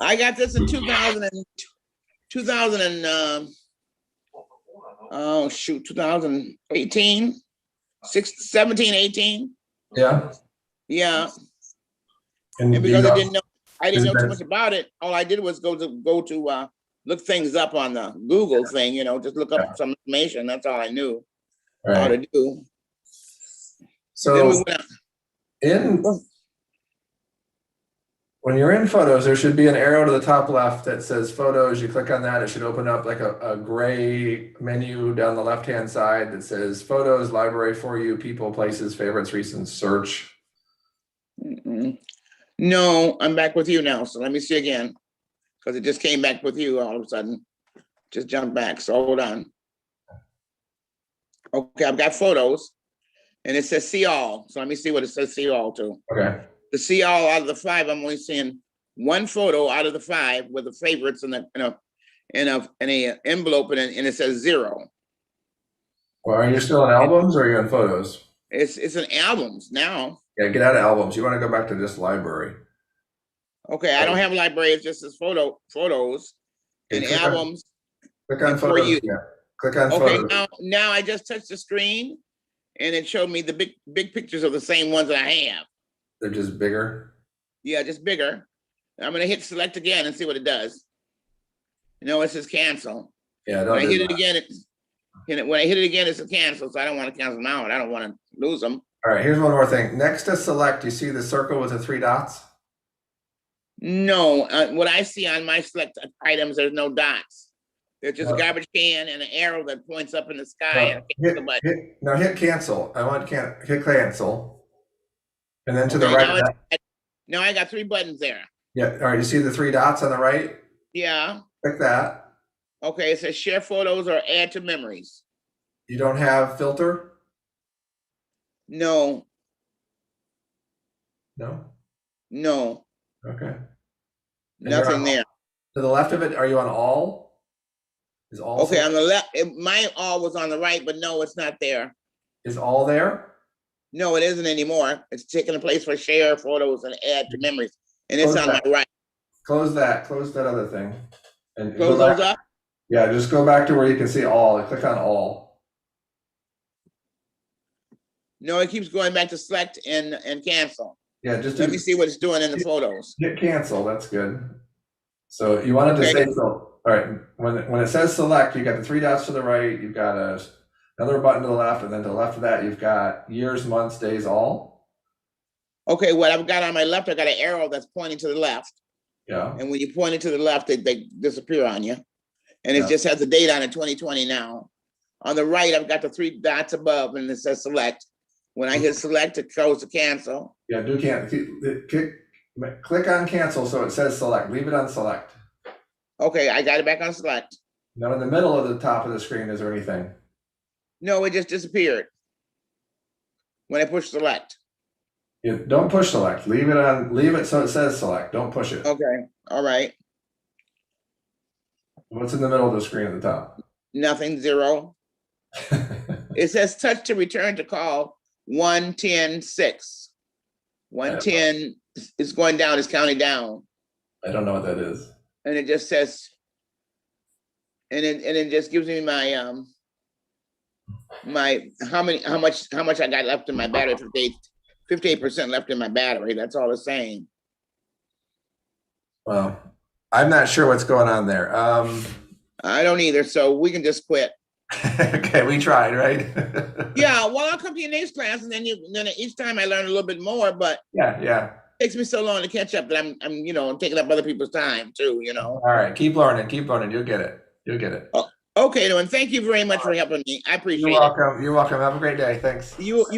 I got this in 2018. 17, 18. Yeah. Yeah. And because I didn't know too much about it, all I did was go to look things up on the Google thing, just look up some information. That's all I knew how to do. So when you're in photos, there should be an arrow to the top left that says photos. You click on that, it should open up like a gray menu down the left-hand side that says photos, library for you, people, places, favorites, recent, search. No, I'm back with you now. So let me see again, because it just came back with you all of a sudden. Just jump back. So hold on. Okay, I've got photos, and it says see all. So let me see what it says see all to. Okay. The see all out of the 5, I'm only seeing one photo out of the 5 with the favorites in a envelope, and it says 0. Well, are you still in albums or are you in photos? It's in albums now. Yeah, get out of albums. You want to go back to just library. Okay, I don't have library. It's just as photos and Okay, albums. Click on for photos. you. Yeah. Click on Okay, photos. now I just touched the screen, and it showed me the big pictures of the same ones that I have. They're just bigger. Yeah, just bigger. I'm gonna hit select again and see what it does. It says cancel. Yeah, When don't I do hit it that. again, when I hit it again, it's a cancel. So I don't want to cancel them out. I don't want to lose them. All right, here's one more thing. Next to select, you see the circle with the 3 dots? No, what I see on my select items, there's no dots. There's just a garbage can and an arrow that points up in the sky. Hit cancel. I want hit cancel. And then to the right of that. Now I got 3 buttons there. Yeah, all right, you see the 3 dots on the right? Yeah. Click that. Okay, it says share photos or add to memories. You don't have filter? No. No? No. Okay. And Nothing there. To the left of it, are you on all? Is all okay, on the left, my all was on the right, but no, it's not there. Is all there? No, it isn't anymore. It's taking a place for share photos and add to memories. And it's on my right. Close that other thing. And close those up? Yeah, just go back to where you can see all. Click on all. No, it keeps going back to select and cancel. Yeah, just let me see what it's doing in the photos. Hit cancel, that's good. So you wanted to say so. All right, when it says select, you got the 3 dots to the right, you've got another button to the left, and then to the left of that, you've got years, months, days, all. Okay, what I've got on my left, I got an arrow that's pointing to the left. Yeah. And when you point it to the left, they disappear on you. And it just has the date on it, 2020 now. On the right, I've got the 3 dots above, and it says select. When I hit select, it goes to cancel. Yeah, click on cancel so it says select. Leave it on select. Okay, I got it back on select. Now in the middle of the top of the screen, is there anything? No, it just disappeared when I push select. Yeah, don't push select. Leave it so it says select. Don't push it. Okay, all right. What's in the middle of the screen at the top? Nothing, 0. It says touch to return to call 110-6. 110 is going down, is counting down. I don't know what that is. And it just says, and it just gives me my how much I got left in my battery. 58% left in my battery. That's all it's saying. Well, I'm not sure what's going on there. I don't either, so we can just quit. Okay, we tried, right? Yeah, well, I'll come to your next class, and then each time I learn a little bit more. But yeah. It takes me so long to catch up that I'm taking up other people's time too. All right, keep learning. You'll get it. Oh, okay, and thank you very much for helping me. I appreciate it. You're welcome. Have a great day. Thanks. You as